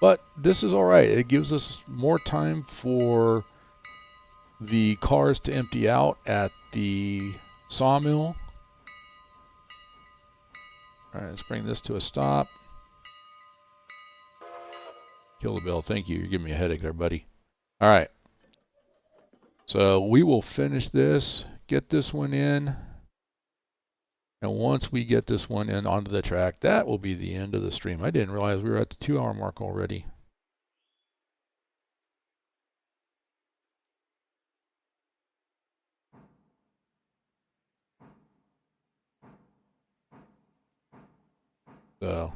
But this is all right. It gives us more time for the cars to empty out at the sawmill. All right, let's bring this to a stop. Kill the bell. Thank you. You're giving me a headache there, buddy. All right. So we will finish this, get this one in. And once we get this one in onto the track, that will be the end of the stream. I didn't realize we were at the 2-hour mark already. So,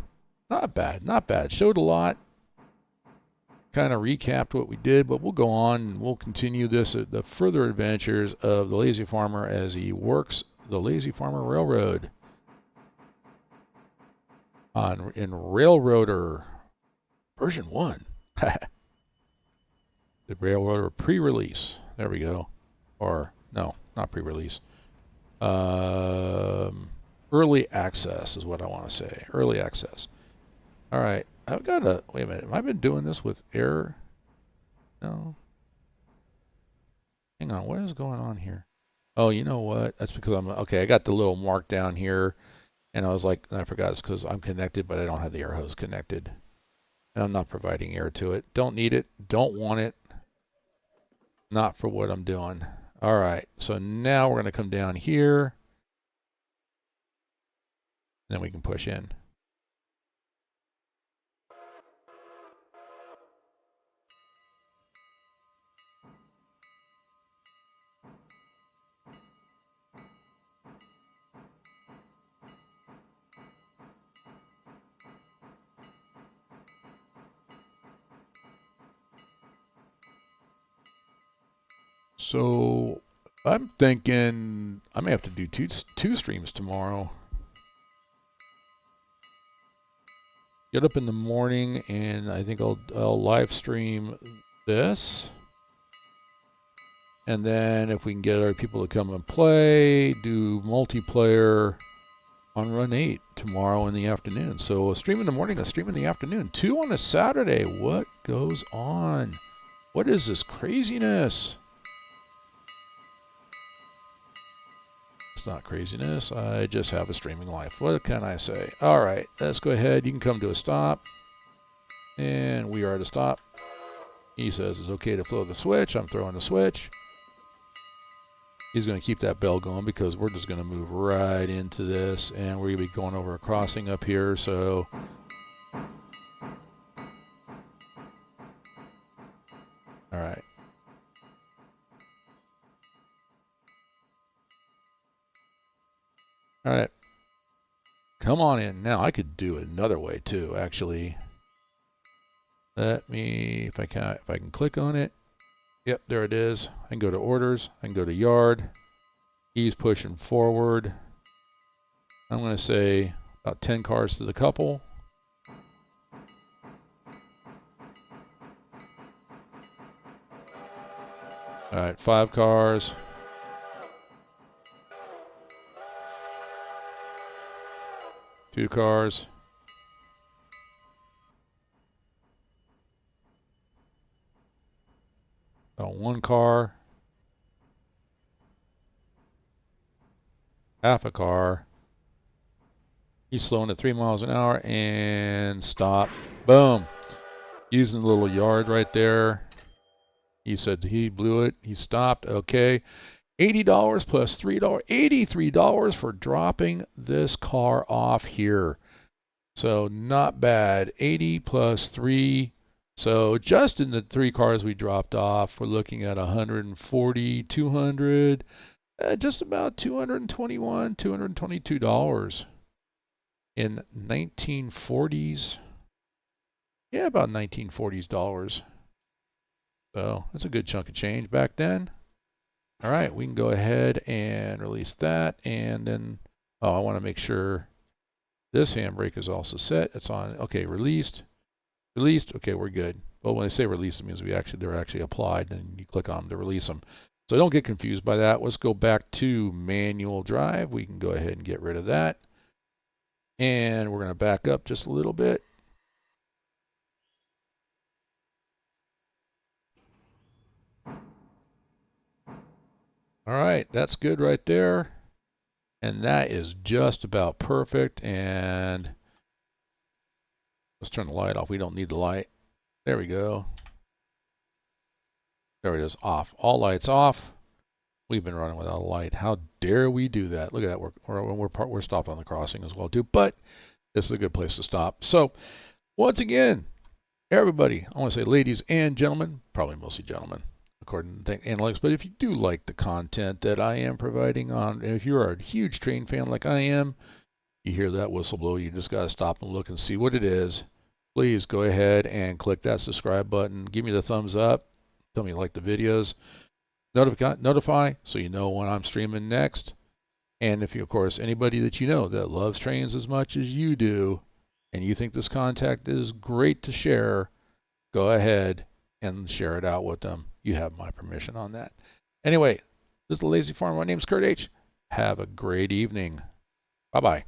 not bad, not bad. Showed a lot. Kind of recapped what we did, but we'll go on and we'll continue this, the further adventures of the Lazy Farmer as he works the Lazy Farmer Railroad in Railroader version 1. The Railroader pre-release. There we go. Or, no, not pre-release. Early access is what I want to say. Early access. All right. I've got a... Wait a minute. Have I been doing this with error? No. Hang on. What is going on here? Oh, you know what? That's because I'm... Okay, I got the little mark down here. And I was like, I forgot it's because I'm connected, but I don't have the air hose connected. And I'm not providing air to it. Don't need it. Don't want it. Not for what I'm doing. All right, so now we're going to come down here. Then we can push in. So I'm thinking I may have to do two streams tomorrow. Get up in the morning and I think I'll live stream this. And then if we can get other people to come and play, do multiplayer on Run8 tomorrow in the afternoon. So a stream in the morning, a stream in the afternoon. 2 on a Saturday. What goes on? What is this craziness? It's not craziness. I just have a streaming life. What can I say? All right, let's go ahead. You can come to a stop. And we are at a stop. He says it's okay to throw the switch. I'm throwing the switch. He's going to keep that bell going because we're just going to move right into this. And we're going to be going over a crossing up here. So all right. All right. Come on in. Now I could do it another way too, actually. Let me, if I can click on it. Yep, there it is. I can go to orders. I can go to yard. He's pushing forward. I'm going to say about 10 cars to the couple. All right, 5 cars. Two cars. Oh, 1 car. Half a car. He's slowing at 3 miles an hour and stop. Boom. Using the little yard right there. He said he blew it. He stopped. Okay. $80 plus $3. $83 for dropping this car off here. So not bad. 80 plus 3. So just in the 3 cars we dropped off, we're looking at 140, 200, just about $221, $222 in 1940s. Yeah, about 1940s dollars. So that's a good chunk of change back then. All right, we can go ahead and release that. And then, oh, I want to make sure this handbrake is also set. It's on. Okay, released. Released. Okay, we're good. Well, when I say release, it means they're actually applied, and you click on them to release them. So don't get confused by that. Let's go back to manual drive. We can go ahead and get rid of that. And we're going to back up just a little bit. All right, that's good right there. And that is just about perfect. And let's turn the light off. We don't need the light. There we go. There it is, off. All lights off. We've been running without a light. How dare we do that? Look at that. We're stopped on the crossing as well too. But this is a good place to stop. So once again, everybody, I want to say ladies and gentlemen, probably mostly gentlemen, according to analytics. But if you do like the content that I am providing on, and if you're a huge train fan like I am, you hear that whistle blow, you just got to stop and look and see what it is. Please go ahead and click that subscribe button. Give me the thumbs up. Tell me you like the videos. Notify so you know when I'm streaming next. And if you, of course, anybody that you know that loves trains as much as you do, and you think this content is great to share, go ahead and share it out with them. You have my permission on that. Anyway, this is the Lazy Farmer. My name is Kurt H. Have a great evening. Bye-bye.